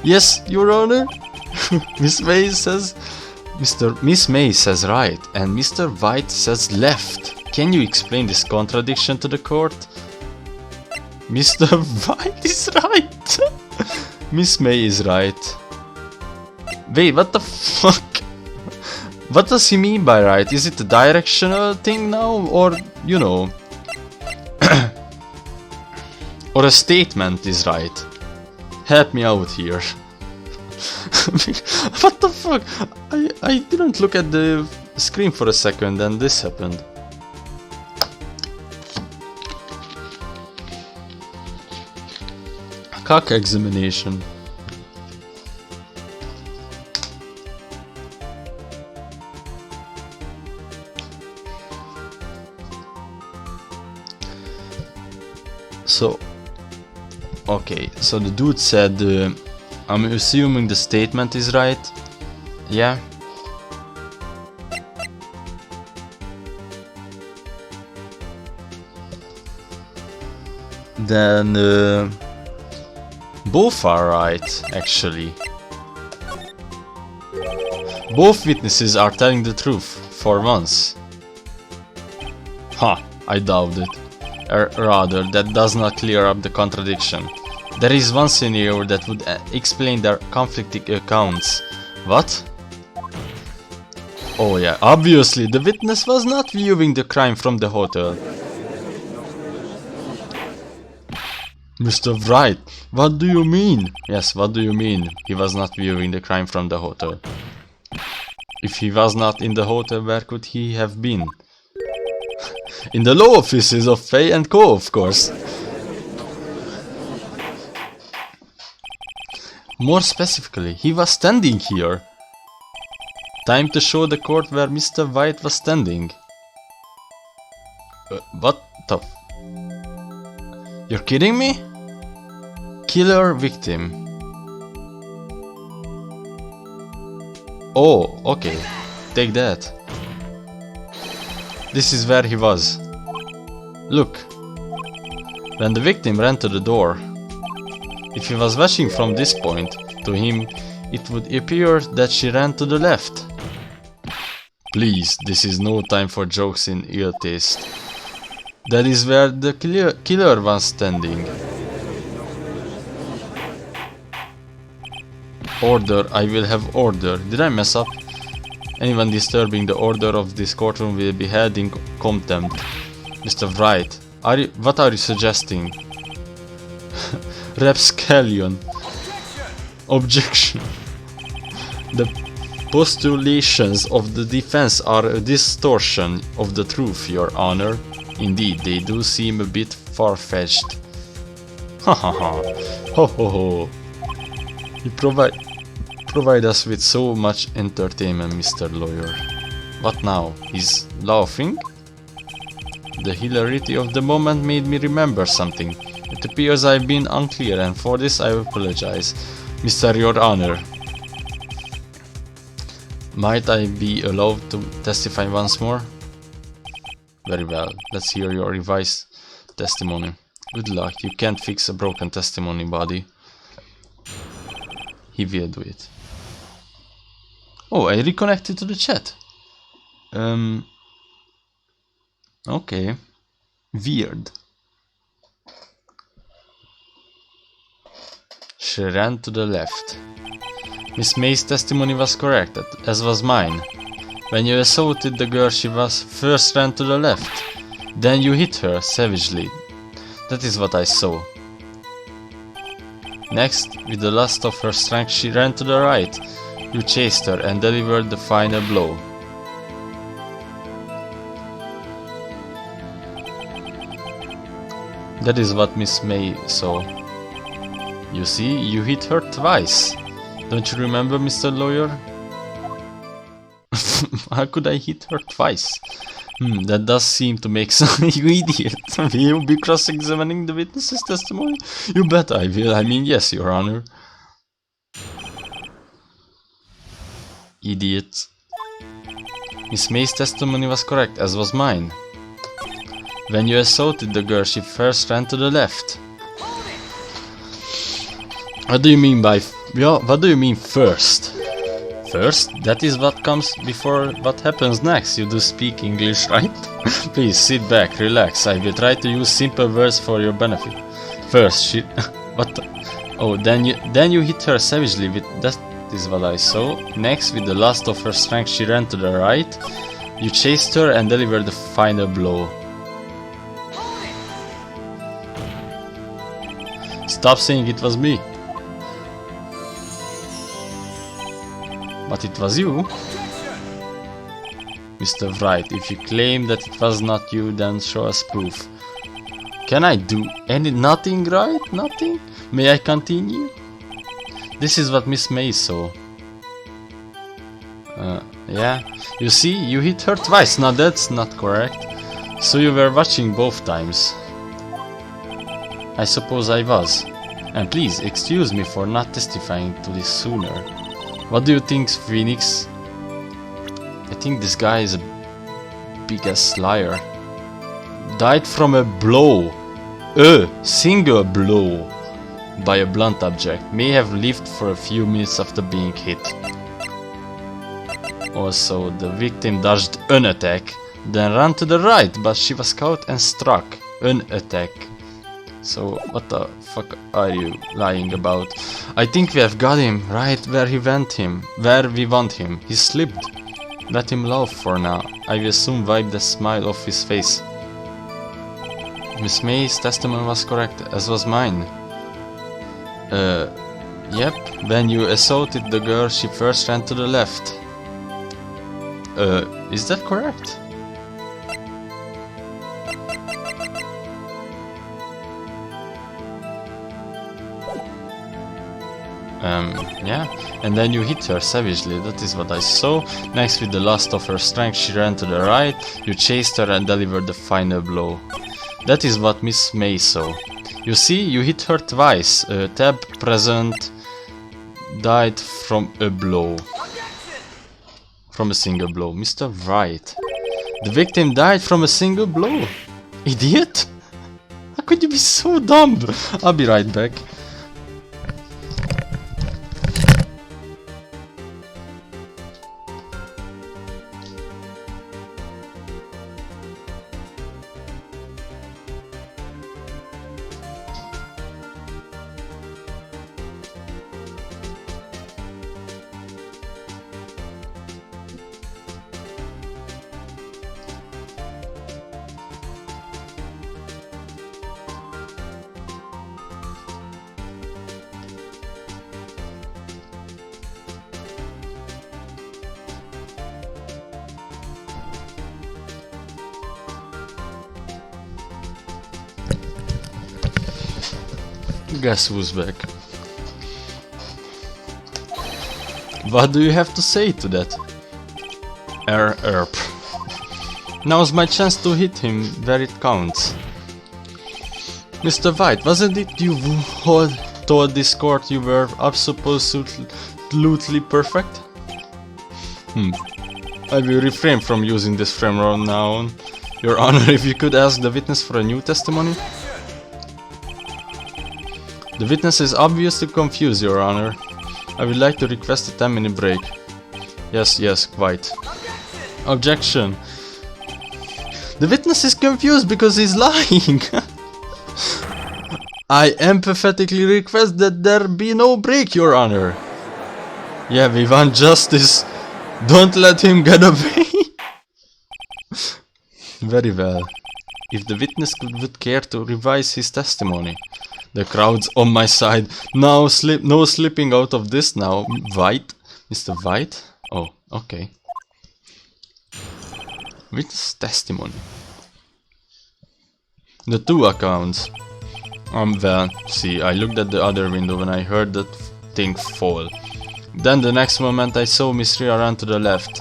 Yes, Your Honor. Miss May says right, and Mr. White says left. Can you explain this contradiction to the court? Mr. White is right. Miss May is right. Wait, what the fuck? What does he mean by right? Is it a directional thing now, or, you know, or a statement is right? Help me out here. What the fuck? I didn't look at the screen for a second and this happened. Cock examination. So, okay, so the dude said, I'm assuming the statement is right. Yeah. Then both are right, actually. Both witnesses are telling the truth, for once. Huh, I doubt it. Rather, that does not clear up the contradiction. There is one scenario that would explain their conflicting accounts. What? Oh yeah, obviously the witness was not viewing the crime from the hotel. Mr. Wright, what do you mean? Yes, what do you mean? He was not viewing the crime from the hotel. If he was not in the hotel, where could he have been? In the law offices of Fay and Co, of course. More specifically, he was standing here. Time to show the court where Mr. White was standing. What the... You're kidding me? Killer victim. Oh, okay. Take that. This is where he was. Look. When the victim ran to the door, if he was watching from this point, to him, it would appear that she ran to the left. Please, this is no time for jokes in ill taste. That is where the killer was standing. Order, I will have order. Did I mess up? Anyone disturbing the order of this courtroom will be held in contempt. Mr. Wright, what are you suggesting? Rapscallion. Objection. The postulations of the defense are a distortion of the truth, Your Honor. Indeed, they do seem a bit far-fetched. Ha ha ha. Ho ho ho. You provide us with so much entertainment, Mr. Lawyer. What now? He's laughing? The hilarity of the moment made me remember something. It appears I've been unclear, and for this I apologize, Mr. Your Honor. Might I be allowed to testify once more? Very well, let's hear your revised testimony. Good luck, you can't fix a broken testimony, buddy. He will do it. Oh, I reconnected to the chat. Okay. Weird. She ran to the left. Miss May's testimony was correct, as was mine. When you assaulted the girl, she first ran to the left. Then you hit her savagely. That is what I saw. Next, with the last of her strength, she ran to the right. You chased her and delivered the final blow. That is what Miss May saw. You see, you hit her twice. Don't you remember, Mr. Lawyer? How could I hit her twice? That does seem to make sense. You idiot. Will you be cross-examining the witness's testimony? You bet I will. I mean, yes, Your Honor. Idiot. Miss May's testimony was correct, as was mine. When you assaulted the girl, she first ran to the left. What do you mean by... what do you mean first? First? That is what comes before what happens next. You do speak English, right? Please, sit back, relax. I will try to use simple words for your benefit. First, she... what the... Oh, then you hit her savagely with... That is what I saw. Next, with the last of her strength, she ran to the right. You chased her and delivered the final blow. Stop saying it was me. But it was you? Mr. Wright, if you claim that it was not you, then show us proof. Can I do nothing, right? Nothing? May I continue? This is what Miss May saw. Yeah. You see, you hit her twice. Now that's not correct. So you were watching both times. I suppose I was. And please, excuse me for not testifying to this sooner. What do you think, Phoenix? I think this guy is a big-ass liar. Died from a blow. A single blow. By a blunt object. May have lived for a few minutes after being hit. Also, the victim dodged an attack. Then ran to the right, but she was caught and struck. An attack. So, what the fuck are you lying about? I think we have got him right where we want him. He slipped. Let him laugh for now. I will soon wipe the smile off his face. Miss May's testimony was correct, as was mine. Yep. When you assaulted the girl, she first ran to the left. Is that correct? Yeah, and then you hit her savagely, that is what I saw. Next, with the last of her strength, she ran to the right, you chased her and delivered the final blow. That is what Miss May saw. You see, you hit her twice. Tab present died from a blow. From a single blow. Mr. Wright. The victim died from a single blow. Idiot! How could you be so dumb? I'll be right back. Guess who's back? What do you have to say to that? Erp. Now's my chance to hit him where it counts. Mr. White, wasn't it you who told this court you were absolutely perfect? I will refrain from using this frame from now on. Your Honor, if you could ask the witness for a new testimony? The witness is obviously confused, Your Honor. I would like to request a 10-minute break. Yes, quite. Objection. The witness is confused because he's lying. I empathetically request that there be no break, Your Honor. Yeah, we want justice. Don't let him get away. Very well. If the witness would care to revise his testimony. The crowd's on my side. Now no slipping out of this now. White? Mr. White? Oh, okay. Witness testimony. The two accounts. Well, see, I looked at the other window when I heard that thing fall. Then the next moment I saw Miss Rhea run to the left.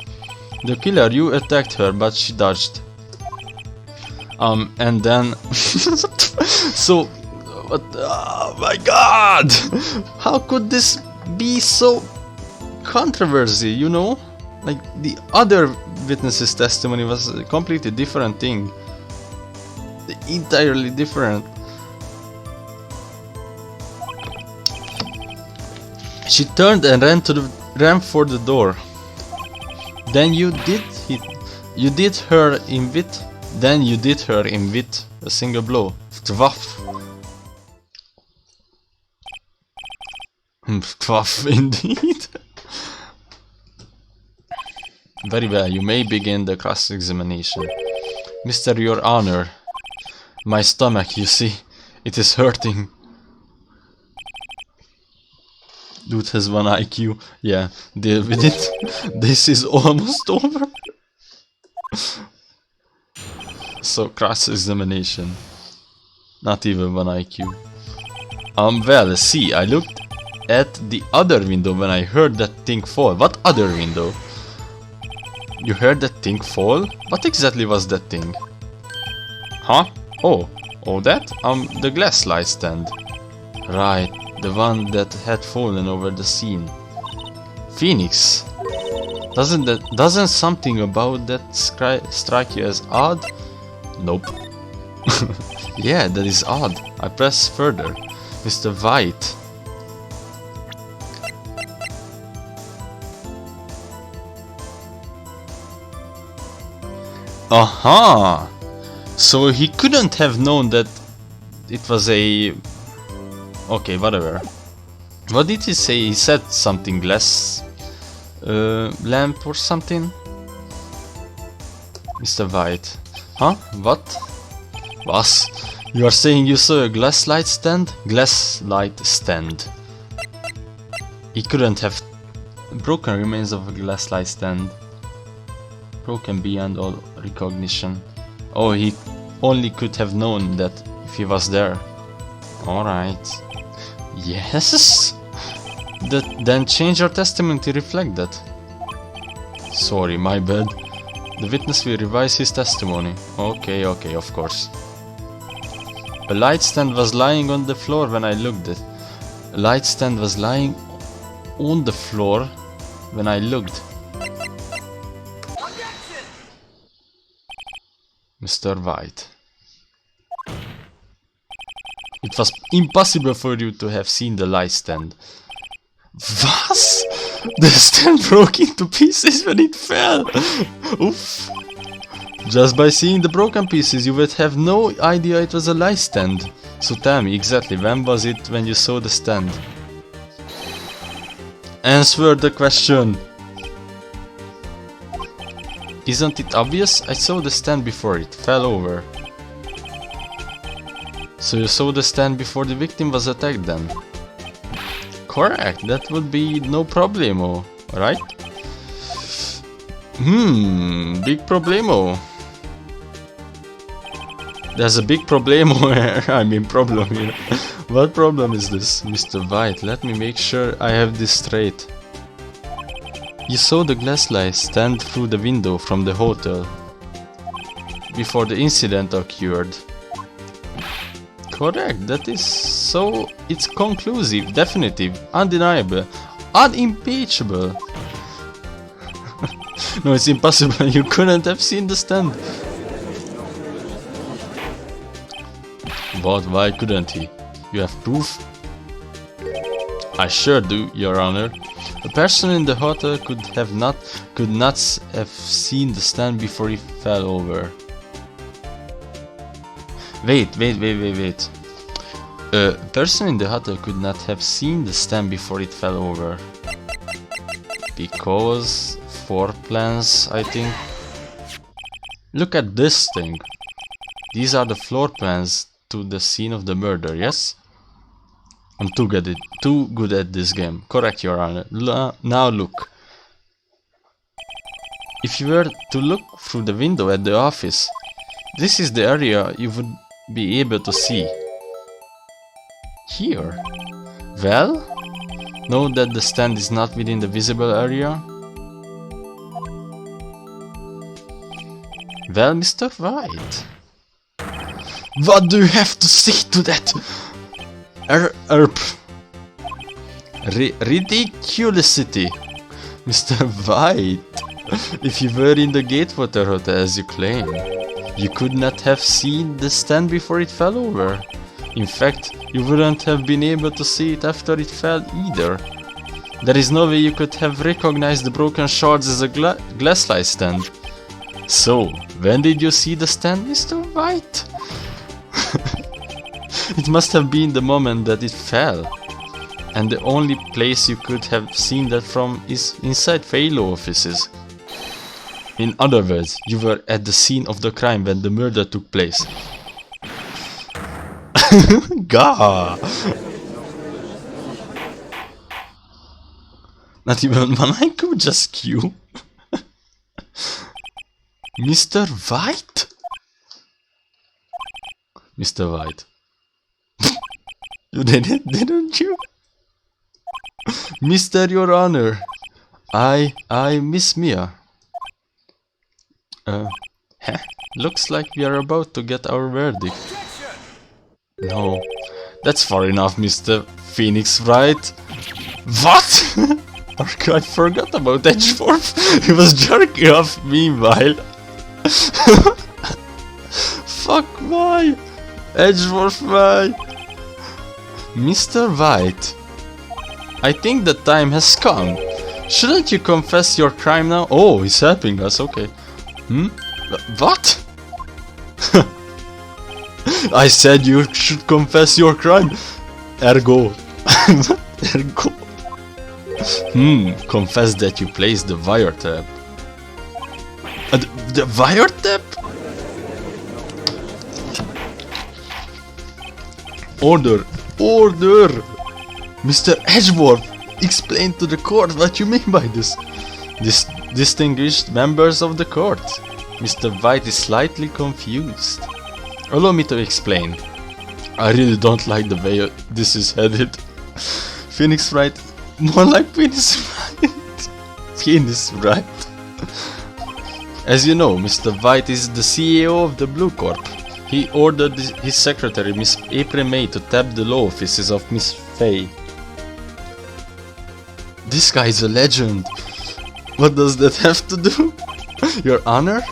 The killer, you attacked her, but she dodged. And then... So... What? Oh my god! How could this be so controversy, you know? Like, the other witness's testimony was a completely different thing. Entirely different. She turned and ran for the door. Then you did her in wit. Then you did her in wit. A single blow. Twaff. Twaff indeed. Very well, you may begin the cross-examination. Mr. Your Honor, my stomach, you see, it is hurting. Dude has 1 IQ. Yeah, deal with it. This is almost over. So, cross-examination. Not even 1 IQ. Well, see, I looked at the other window when I heard that thing fall. What other window? You heard that thing fall? What exactly was that thing? Huh? Oh, that? The glass light stand. Right, the one that had fallen over the scene. Phoenix. Doesn't something about that strike you as odd? Nope. Yeah, that is odd. I press further. Mr. White. Aha! So he couldn't have known that it was a... Okay, whatever. What did he say? He said something glass... lamp or something? Mr. White. Huh? What? Was? You are saying you saw a glass light stand? Glass light stand. He couldn't have... Broken remains of a glass light stand. Broken beyond all recognition. Oh, he only could have known that if he was there. Alright. Yes? Then change your testimony to reflect that. Sorry, my bad. The witness will revise his testimony. Okay, of course. A light stand was lying on the floor when I looked at it. A light stand was lying on the floor when I looked. Mr. White. It was impossible for you to have seen the light stand. What? The stand broke into pieces when it fell. Oof. Just by seeing the broken pieces you would have no idea it was a light stand. So tell me exactly, when was it when you saw the stand? Answer the question. Isn't it obvious? I saw the stand before it fell over. So you saw the stand before the victim was attacked then? Correct, that would be no problemo, right? Big problemo. There's a big problemo here, I mean problem here. What problem is this, Mr. White? Let me make sure I have this straight. You saw the glass light stand through the window from the hotel before the incident occurred. Correct, that is so. It's conclusive, definitive, undeniable, unimpeachable. No, it's impossible. You couldn't have seen the stand. But why couldn't he? You have proof? I sure do, Your Honor. A person in the hotel could not have seen the stand before he fell over. Wait. A person in the hotel could not have seen the stand before it fell over. Because floor plans, I think. Look at this thing. These are the floor plans to the scene of the murder, yes? I'm too good at this game. Correct, Your Honor. Now look. If you were to look through the window at the office, this is the area you would be able to see. Here. Well, note that the stand is not within the visible area. Well, Mr. White. What do you have to say to that? Ridiculousity. Mr. White. If you were in the Gatewater Hotel as you claim, you could not have seen the stand before it fell over. In fact, you wouldn't have been able to see it after it fell either. There is no way you could have recognized the broken shards as a glasslight stand. So, when did you see the stand, Mr. White? It must have been the moment that it fell. And the only place you could have seen that from is inside Phalo offices. In other words, you were at the scene of the crime when the murder took place. Gah! Not even one IQ, just Q. Mr. White? Mr. White. You did it, didn't you? Mr. Your Honor. I Miss Mia. Looks like we are about to get our verdict. No, that's far enough, Mr. Phoenix, Wright. What? I forgot about Edgeworth. He was jerking off meanwhile. Fuck, why? Edgeworth, why? Mr. White, I think the time has come. Shouldn't you confess your crime now? Oh, he's helping us, okay. What? I said you should confess your crime. Ergo. Ergo. Confess that you placed the wiretap. The wiretap? Order. Order! Mr. Edgeworth, explain to the court what you mean by this. Distinguished members of the court. Mr. White is slightly confused. Allow me to explain. I really don't like the way this is headed. Phoenix Wright, more like Phoenix Wright. Phoenix Wright. As you know, Mr. White is the CEO of the Blue Corp. He ordered his secretary, Miss April May, to tap the law offices of Miss Faye. This guy is a legend. What does that have to do? Your Honor?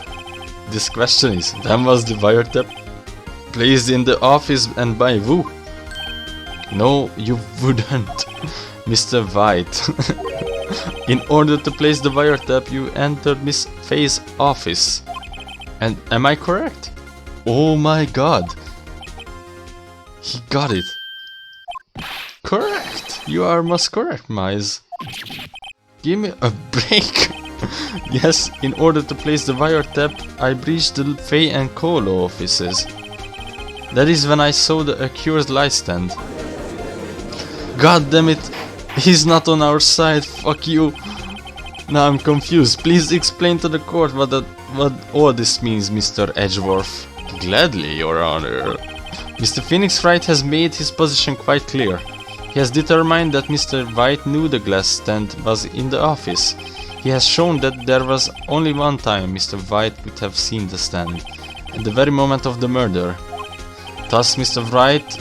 This question is, when was the wiretap placed in the office and by who? No, you wouldn't, Mr. White. In order to place the wiretap, you entered Miss Faye's office. And am I correct? Oh my god. He got it. Correct. You are most correct, Mize. Give me a break. Yes, in order to place the wiretap, I breached the Faye and Colo offices. That is when I saw the accused light stand. God damn it. He's not on our side. Fuck you. Now I'm confused. Please explain to the court what all this means, Mr. Edgeworth. Gladly, Your Honor. Mr. Phoenix Wright has made his position quite clear. He has determined that Mr. White knew the glass stand was in the office. He has shown that there was only one time Mr. White could have seen the stand, at the very moment of the murder. Thus, Mr. Wright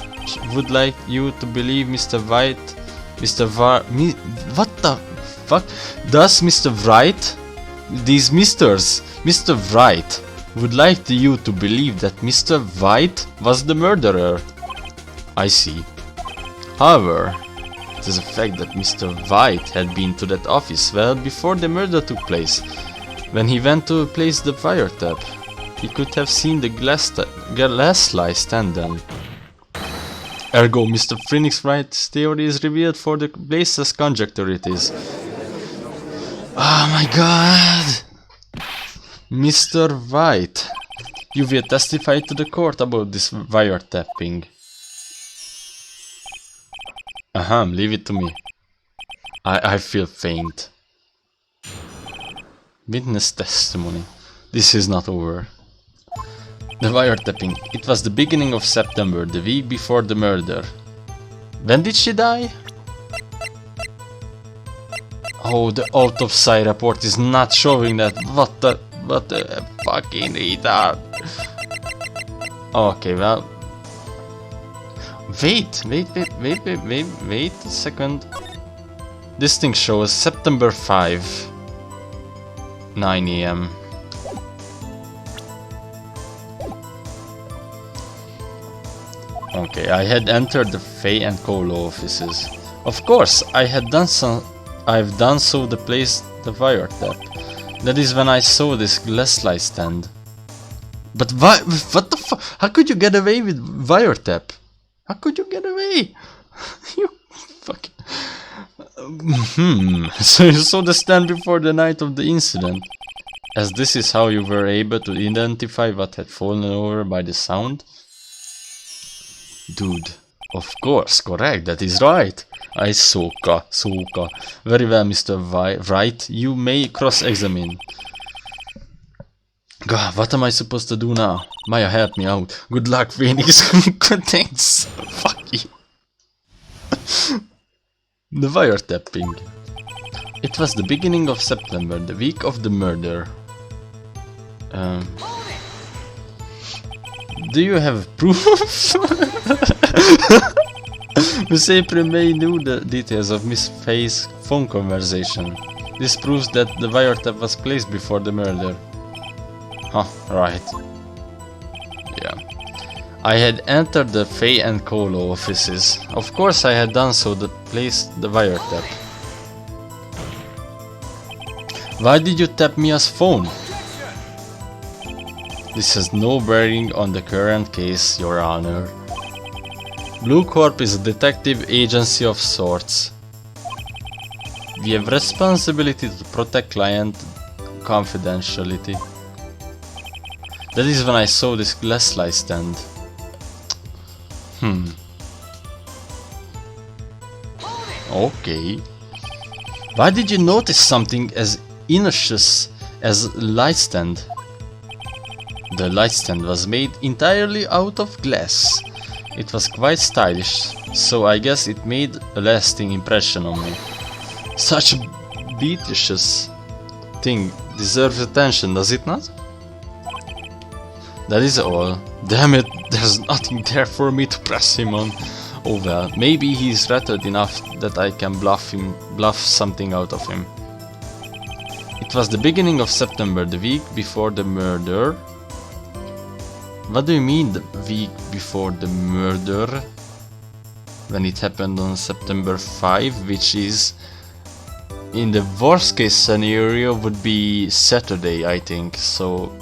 would like you to believe Mr. White... What the fuck? Thus, Mr. Wright... These misters... Mr. Wright would like you to believe that Mr. White was the murderer. I see. However, it is a fact that Mr. White had been to that office well before the murder took place. When he went to place the wiretap, he could have seen the glass light stand then. Ergo, Mr. Phoenix Wright's theory is revealed for the baseless conjecture it is. Oh my god! Mr. White, you will testify to the court about this wiretapping. Leave it to me. I feel faint. Witness testimony. This is not over. The wiretapping. It was the beginning of September, the week before the murder. When did she die? Oh, the autopsy report is not showing that. What the fucking retard. Okay, well. Wait a second. This thing shows September 5, 9 AM. Okay, I had entered the Fay and Colo offices. Of course, I've done so to place the wiretap. That is when I saw this glass light stand. But what the fuck? How could you get away with wiretap? How could you get away? You fucking... So you saw the stand before the night of the incident. As this is how you were able to identify what had fallen over by the sound? Dude, of course, correct, that is right. Soka. Very well, Mr. Wright, you may cross-examine. God, what am I supposed to do now? Maya, help me out. Good luck, Phoenix. Thanks. Fuck you. The wiretapping. It was the beginning of September, the week of the murder. Do you have proof? Miss April May knew the details of Miss Faye's phone conversation. This proves that the wiretap was placed before the murder. Huh, right. Yeah. I had entered the Fay and Colo offices. Of course I had done so to place the wiretap. Why did you tap Mia's phone? This has no bearing on the current case, Your Honor. Blue Corp is a detective agency of sorts. We have responsibility to protect client confidentiality. That is when I saw this glass light stand. Okay. Why did you notice something as innocuous as a light stand? The light stand was made entirely out of glass. It was quite stylish, so I guess it made a lasting impression on me. Such a beauteous thing deserves attention, does it not? That is all. Damn it, there's nothing there for me to press him on. Oh well, maybe he's rattled enough that I can bluff something out of him. It was the beginning of September, the week before the murder. What do you mean the week before the murder? When it happened on September 5, which is in the worst case scenario would be Saturday, I think, so...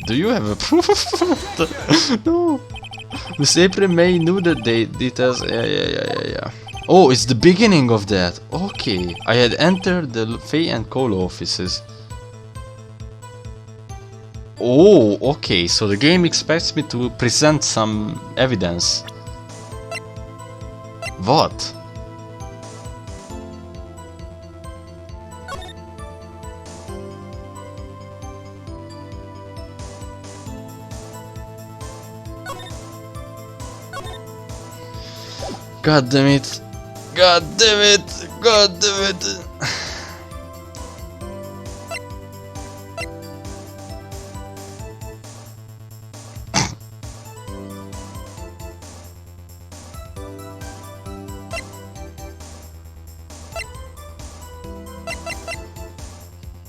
Do you have a proof? No. Miss April May knew the details. Yeah. Oh, it's the beginning of that. Okay. I had entered the Fay and Colo offices. Oh, okay. So the game expects me to present some evidence. What? God damn it! God damn it! God damn it!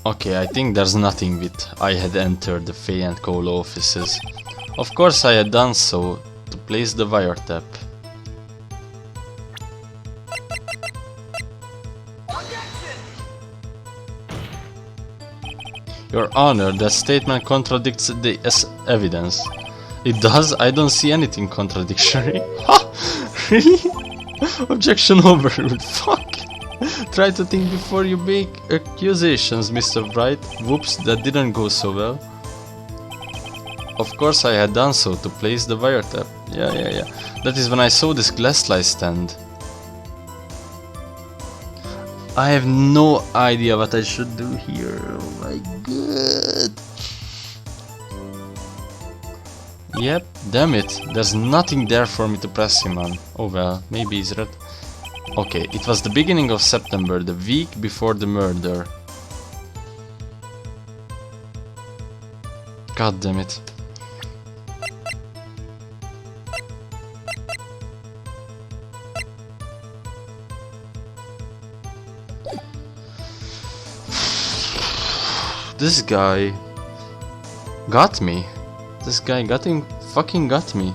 Okay, I think there's nothing with I had entered the Fay and Cole offices. Of course I had done so to place the wiretap. Your Honor, that statement contradicts the evidence. It does? I don't see anything contradictory. Ha! Really? Objection overruled. Fuck! Try to think before you make accusations, Mr. Wright. Whoops, that didn't go so well. Of course I had done so to place the wiretap. Yeah. That is when I saw this glass slide stand. I have no idea what I should do here. Oh my god. Yep, damn it. There's nothing there for me to press him on. Oh well, maybe he's right. Okay, it was the beginning of September, the week before the murder. God damn it. This guy got me. This guy fucking got me.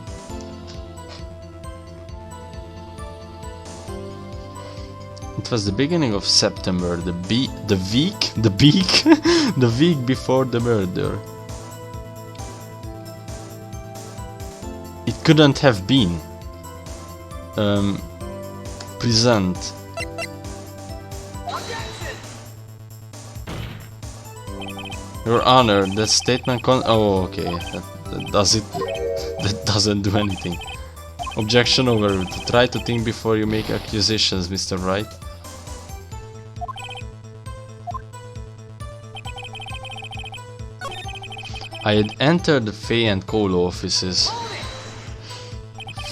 It was the beginning of September, the week before the murder. It couldn't have been present. Your Honor, that statement oh, okay. That doesn't do anything. Objection overruled. Try to think before you make accusations, Mr. Wright. I had entered the Fay and Cole offices.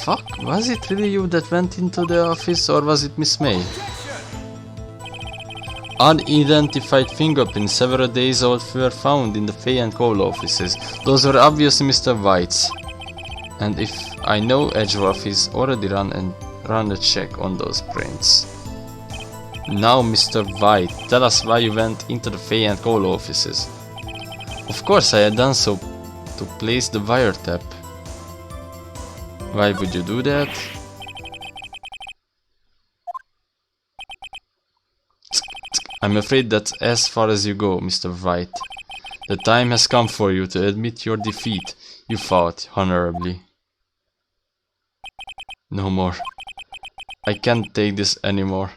Fuck, was it really you that went into the office, or was it Miss May? Unidentified fingerprints several days old were found in the Fay and Cole offices. Those were obviously Mr. White's. And if I know Edgeworth is already run a check on those prints. Now, Mr. White, tell us why you went into the Fay and Cole offices. Of course I had done so to place the wiretap. Why would you do that? I'm afraid that's as far as you go, Mr. Wright. The time has come for you to admit your defeat. You fought honorably. No more. I can't take this anymore.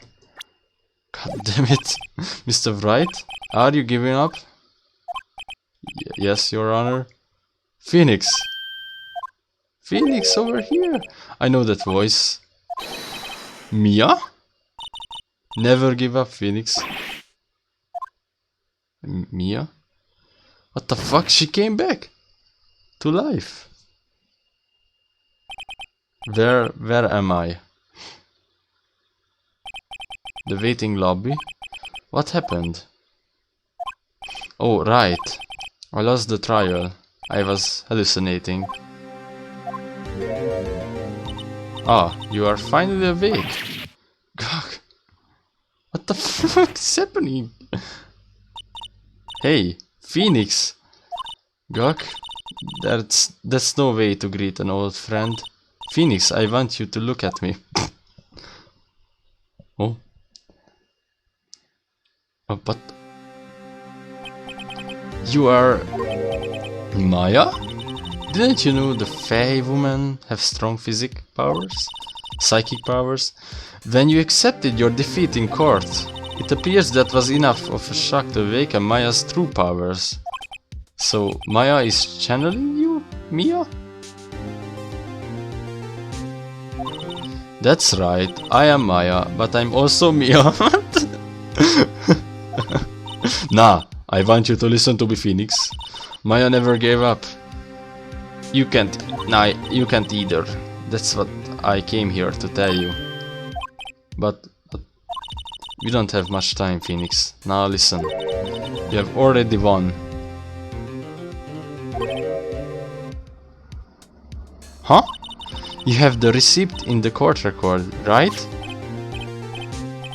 God damn it. Mr. Wright, are you giving up? Yes, Your Honor. Phoenix! Phoenix, over here! I know that voice. Mia? Never give up, Phoenix. Mia? What the fuck? She came back to life. Where am I? The waiting lobby? What happened? Oh, right. I lost the trial. I was hallucinating. Ah, you are finally awake. God. What the fuck is happening? Hey, Phoenix! Gok, that's no way to greet an old friend. Phoenix, I want you to look at me. Oh. Oh, but... You are... Maya? Didn't you know the Fae women have strong psychic powers? When you accepted your defeat in court, it appears that was enough of a shock to awaken Maya's true powers. So, Maya is channeling you, Mia? That's right, I am Maya, but I'm also Mia. Nah, I want you to listen to me, Phoenix. Maya never gave up. You can't either. That's what I came here to tell you. But we don't have much time, Phoenix. Now listen. You have already won. Huh? You have the receipt in the court record, right?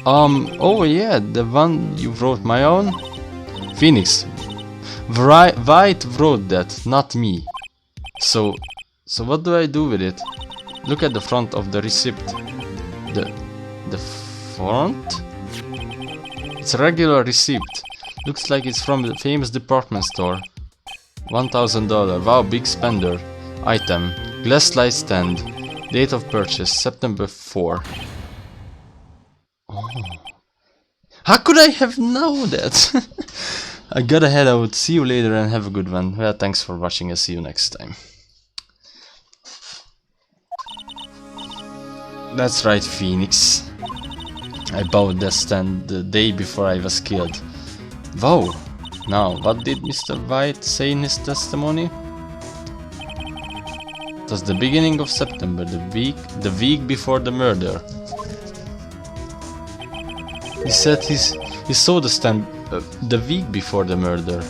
Oh yeah, the one you wrote my own? Phoenix, Wright wrote that, not me. So what do I do with it? Look at the front of the receipt. The front? It's a regular receipt. Looks like it's from the famous department store. $1,000. Wow, big spender. Item. Glass light stand. Date of purchase, September 4. Oh. How could I have known that? I gotta head out. See you later and have a good one. Well, thanks for watching. I'll see you next time. That's right, Phoenix. I bought that stand the day before I was killed. Wow! Now, what did Mr. Wright say in his testimony? It was the beginning of September, the week before the murder. He said he saw the stand the week before the murder.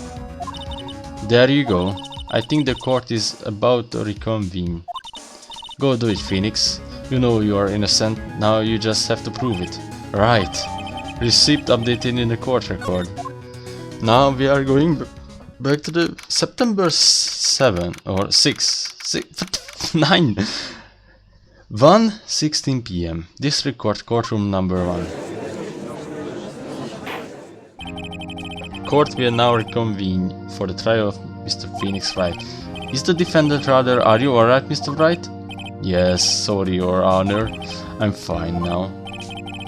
There you go. I think the court is about to reconvene. Go do it, Phoenix. You know you are innocent, now you just have to prove it. Right. Receipt updated in the court record. Now we are going back to the September 7 or 9 1:16 p.m. District Court, courtroom number 1. Court will now reconvene for the trial of Mr. Phoenix Wright. Is the defendant rather? Are you alright, Mr. Wright? Yes, sorry, Your Honor. I'm fine now.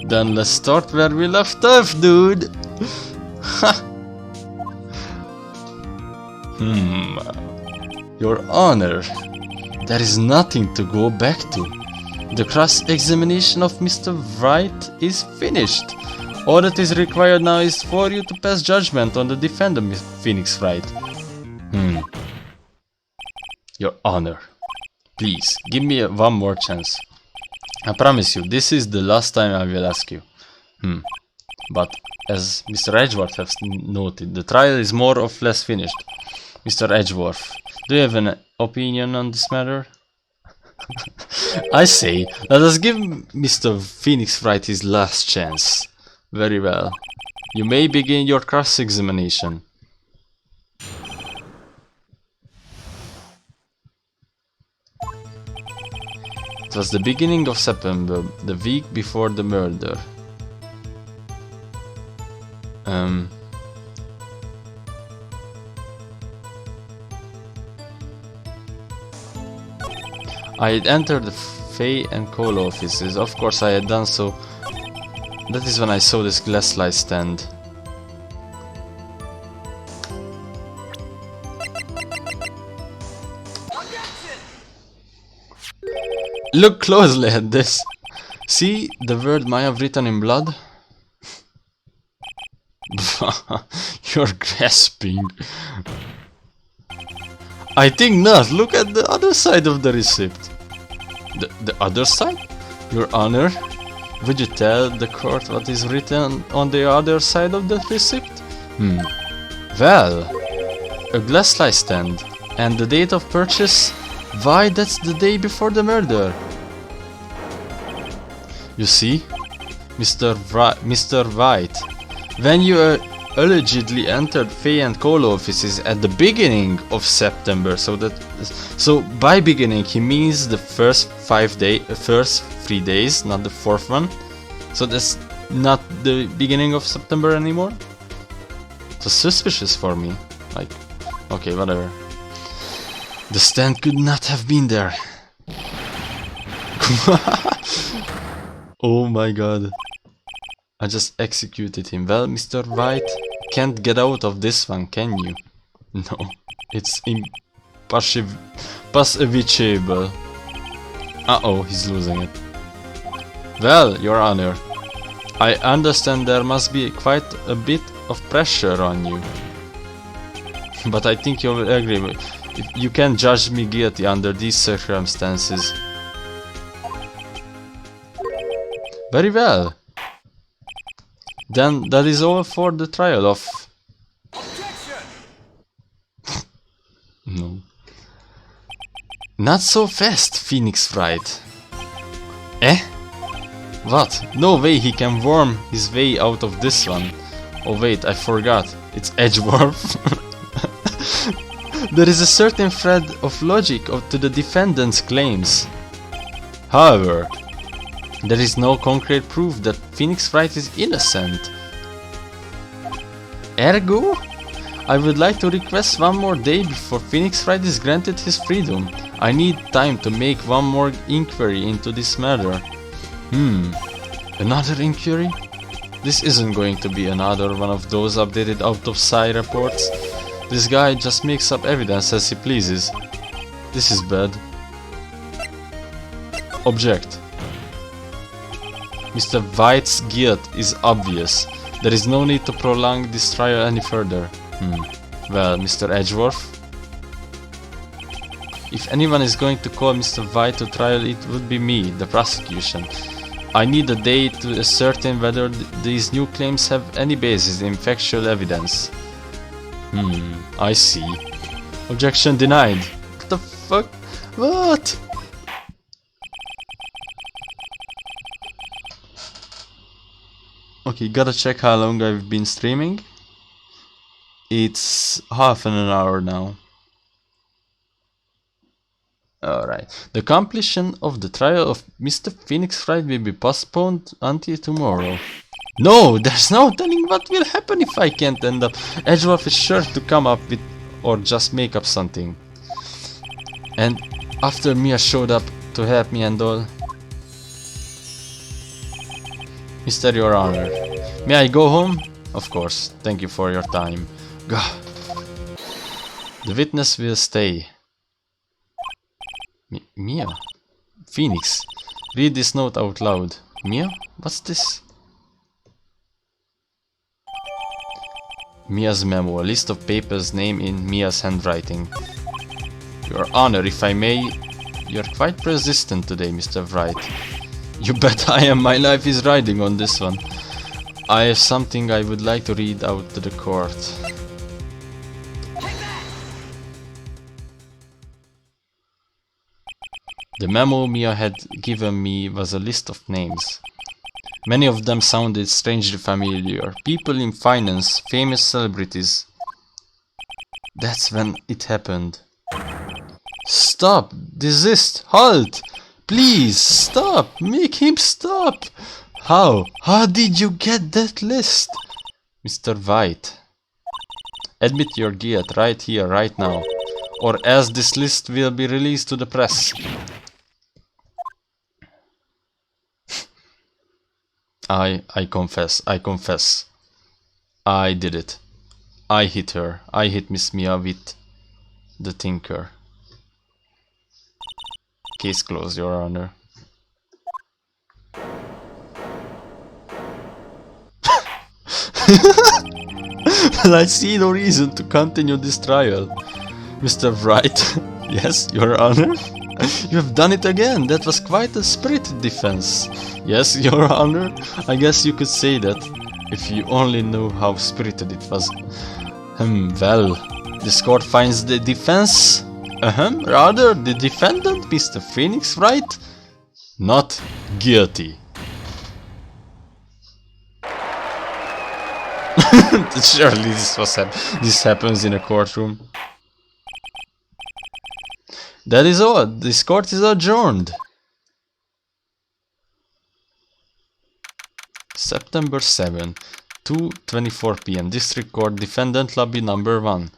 Then let's start where we left off, dude. Your Honor, there is nothing to go back to. The cross-examination of Mr. Wright is finished. All that is required now is for you to pass judgment on the defendant, Phoenix Wright. Your Honor, please, give me one more chance. I promise you, this is the last time I will ask you. But, as Mr. Edgeworth has noted, the trial is more or less finished. Mr. Edgeworth, do you have an opinion on this matter? I say, let us give Mr. Phoenix Wright his last chance. Very well. You may begin your cross-examination. It was the beginning of September, the week before the murder. I had entered the Fay and Coal offices. Of course I had done so. That is when I saw this glass light stand. Look closely at this. See the word Maya written in blood? You're grasping. I think not. Look at the other side of the receipt. The other side? Your Honor, would you tell the court what is written on the other side of the receipt? Well, a glass light stand. And the date of purchase? Why, that's the day before the murder. You see, Mr. Wright, when you allegedly entered Fay and Coal offices at the beginning of September, so by beginning he means the first 3 days, not the fourth one. So that's not the beginning of September anymore. It was suspicious for me. Like, okay, whatever. The stand could not have been there. Oh my god. I just executed him. Well, Mr. Wright, can't get out of this one, can you? No, it's impossible. Uh-oh, he's losing it. Well, Your Honor, I understand there must be quite a bit of pressure on you. But I think you will agree with you can judge me guilty under these circumstances. Very well. Then that is all for the trial of... No. Not so fast, Phoenix Wright. Eh? What? No way he can worm his way out of this one. Oh wait, I forgot. It's Edgeworth. There is a certain thread of logic to the defendant's claims. However, there is no concrete proof that Phoenix Wright is innocent. Ergo, I would like to request one more day before Phoenix Wright is granted his freedom. I need time to make one more inquiry into this matter. Another inquiry? This isn't going to be another one of those updated autopsy reports. This guy just makes up evidence as he pleases. This is bad. Object. Mr. White's guilt is obvious. There is no need to prolong this trial any further. Well, Mr. Edgeworth? If anyone is going to call Mr. White to trial, it would be me, the prosecution. I need a day to ascertain whether these new claims have any basis in factual evidence. I see. Objection denied. What the fuck? What? Okay, gotta check how long I've been streaming. It's half an hour now. Alright. The completion of the trial of Mr. Phoenix Wright will be postponed until tomorrow. No, there's no telling what will happen if I can't end up. Edgeworth is sure to come up with or just make up something. And after Mia showed up to help me and all. Mr. Your Honor, may I go home? Of course, thank you for your time. Gah. The witness will stay. Mia? Phoenix, read this note out loud. Mia? What's this? Mia's memo, a list of papers named in Mia's handwriting. Your Honor, if I may, you're quite persistent today, Mr. Wright. You bet I am, my life is riding on this one. I have something I would like to read out to the court. The memo Mia had given me was a list of names. Many of them sounded strangely familiar. People in finance, famous celebrities. That's when it happened. Stop! Desist! Halt! Please, stop! Make him stop! How? How did you get that list? Mr. White. Admit your guilt right here, right now. Or else this list will be released to the press. I confess. I did it. I hit her. I hit Miss Mia with the Tinker. Case closed, Your Honor. Well, I see no reason to continue this trial. Mr. Wright. Yes, Your Honor. You have done it again. That was quite a spirited defense. Yes, Your Honor. I guess you could say that. If you only knew how spirited it was. Well, this court finds the defense... rather, the defendant, Mr. Phoenix Wright, not guilty. Surely this happens in a courtroom. That is all. This court is adjourned. September 7, 2:24 p.m. District Court, Defendant Lobby number 1.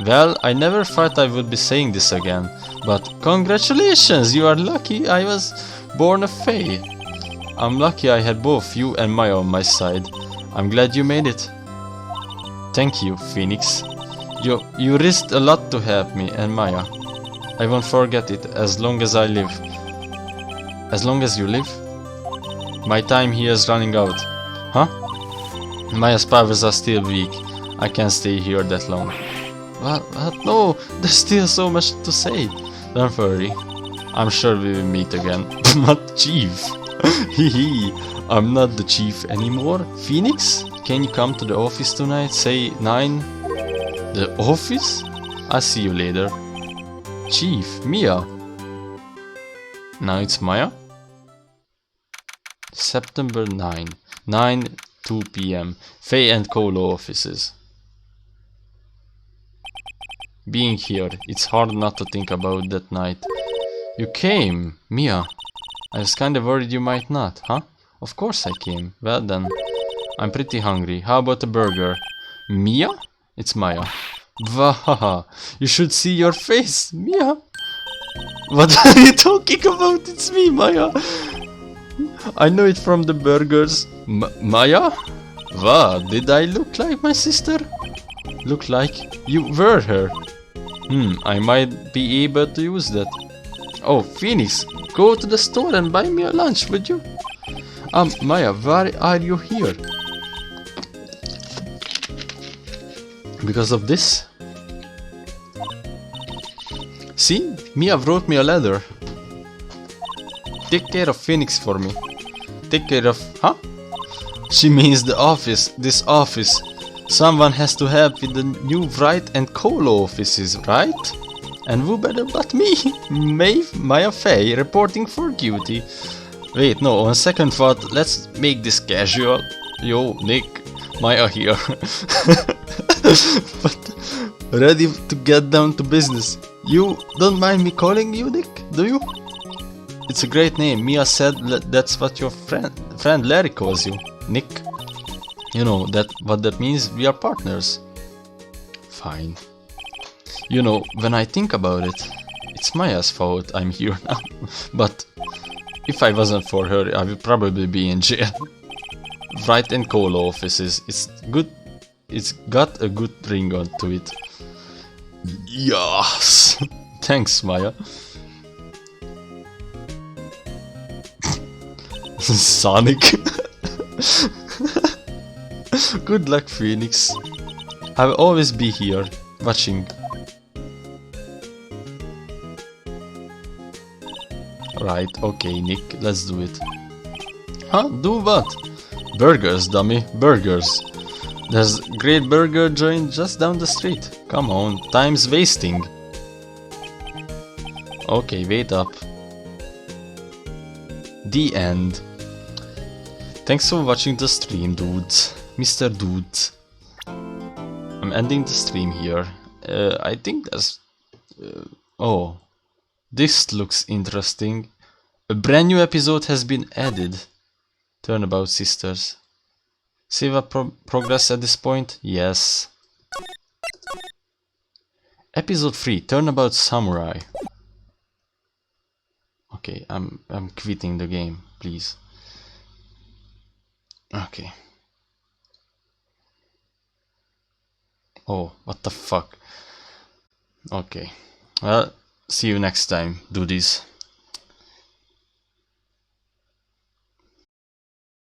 Well, I never thought I would be saying this again, but congratulations, you are lucky I was born a Fae. I'm lucky I had both you and Maya on my side. I'm glad you made it. Thank you, Phoenix. You risked a lot to help me and Maya. I won't forget it as long as I live. As long as you live? My time here is running out. Huh? Maya's powers are still weak. I can't stay here that long. What? No, there's still so much to say. Don't worry. I'm sure we will meet again. But Chief. Hee, I'm not the chief anymore. Phoenix, can you come to the office tonight? Say 9. The office? I'll see you later. Chief, Mia. Now it's Maya. September 9. 2 p.m. Faye and Colo offices. Being here, it's hard not to think about that night. You came, Mia. I was kinda worried you might not, huh? Of course I came. Well then, I'm pretty hungry. How about a burger? Mia? It's Maya. Vahaha, you should see your face, Mia. What are you talking about? It's me, Maya. I know it from the burgers. Maya? What? Did I look like my sister? Look like you were her. I might be able to use that. Oh, Phoenix, go to the store and buy me a lunch, would you? Maya, why are you here? Because of this? See? Mia wrote me a letter. Take care of Phoenix for me. Take care of... Huh? She means the office. This office. Someone has to help with the new Wright and Colo offices, right? And who better but me? Maeve, Maya Faye, reporting for duty. Wait, no, on second thought, let's make this casual. Yo, Nick, Maya here. But ready to get down to business. You don't mind me calling you Nick, do you? It's a great name. Mia said that's what your friend Larry calls you, Nick. You know what that means? We are partners. Fine. You know, when I think about it, it's Maya's fault I'm here now. But if I wasn't for her, I would probably be in jail. Wright and Colo offices. It's good. It's got a good ring onto it. Yes. Thanks, Maya. Sonic. Good luck, Phoenix. I will always be here, watching. Right, okay, Nick, let's do it. Huh? Do what? Burgers, dummy, burgers. There's a great burger joint just down the street. Come on, time's wasting. Okay, wait up. The end. Thanks for watching the stream, dudes. Mr. Dudes. I'm ending the stream here. I think there's... oh. This looks interesting. A brand new episode has been added. Turnabout Sisters. Save up progress at this point? Yes. Episode 3. Turnabout Samurai. Okay, I'm quitting the game, please. Okay. Oh, what the fuck? Okay. Well, see you next time. Do this.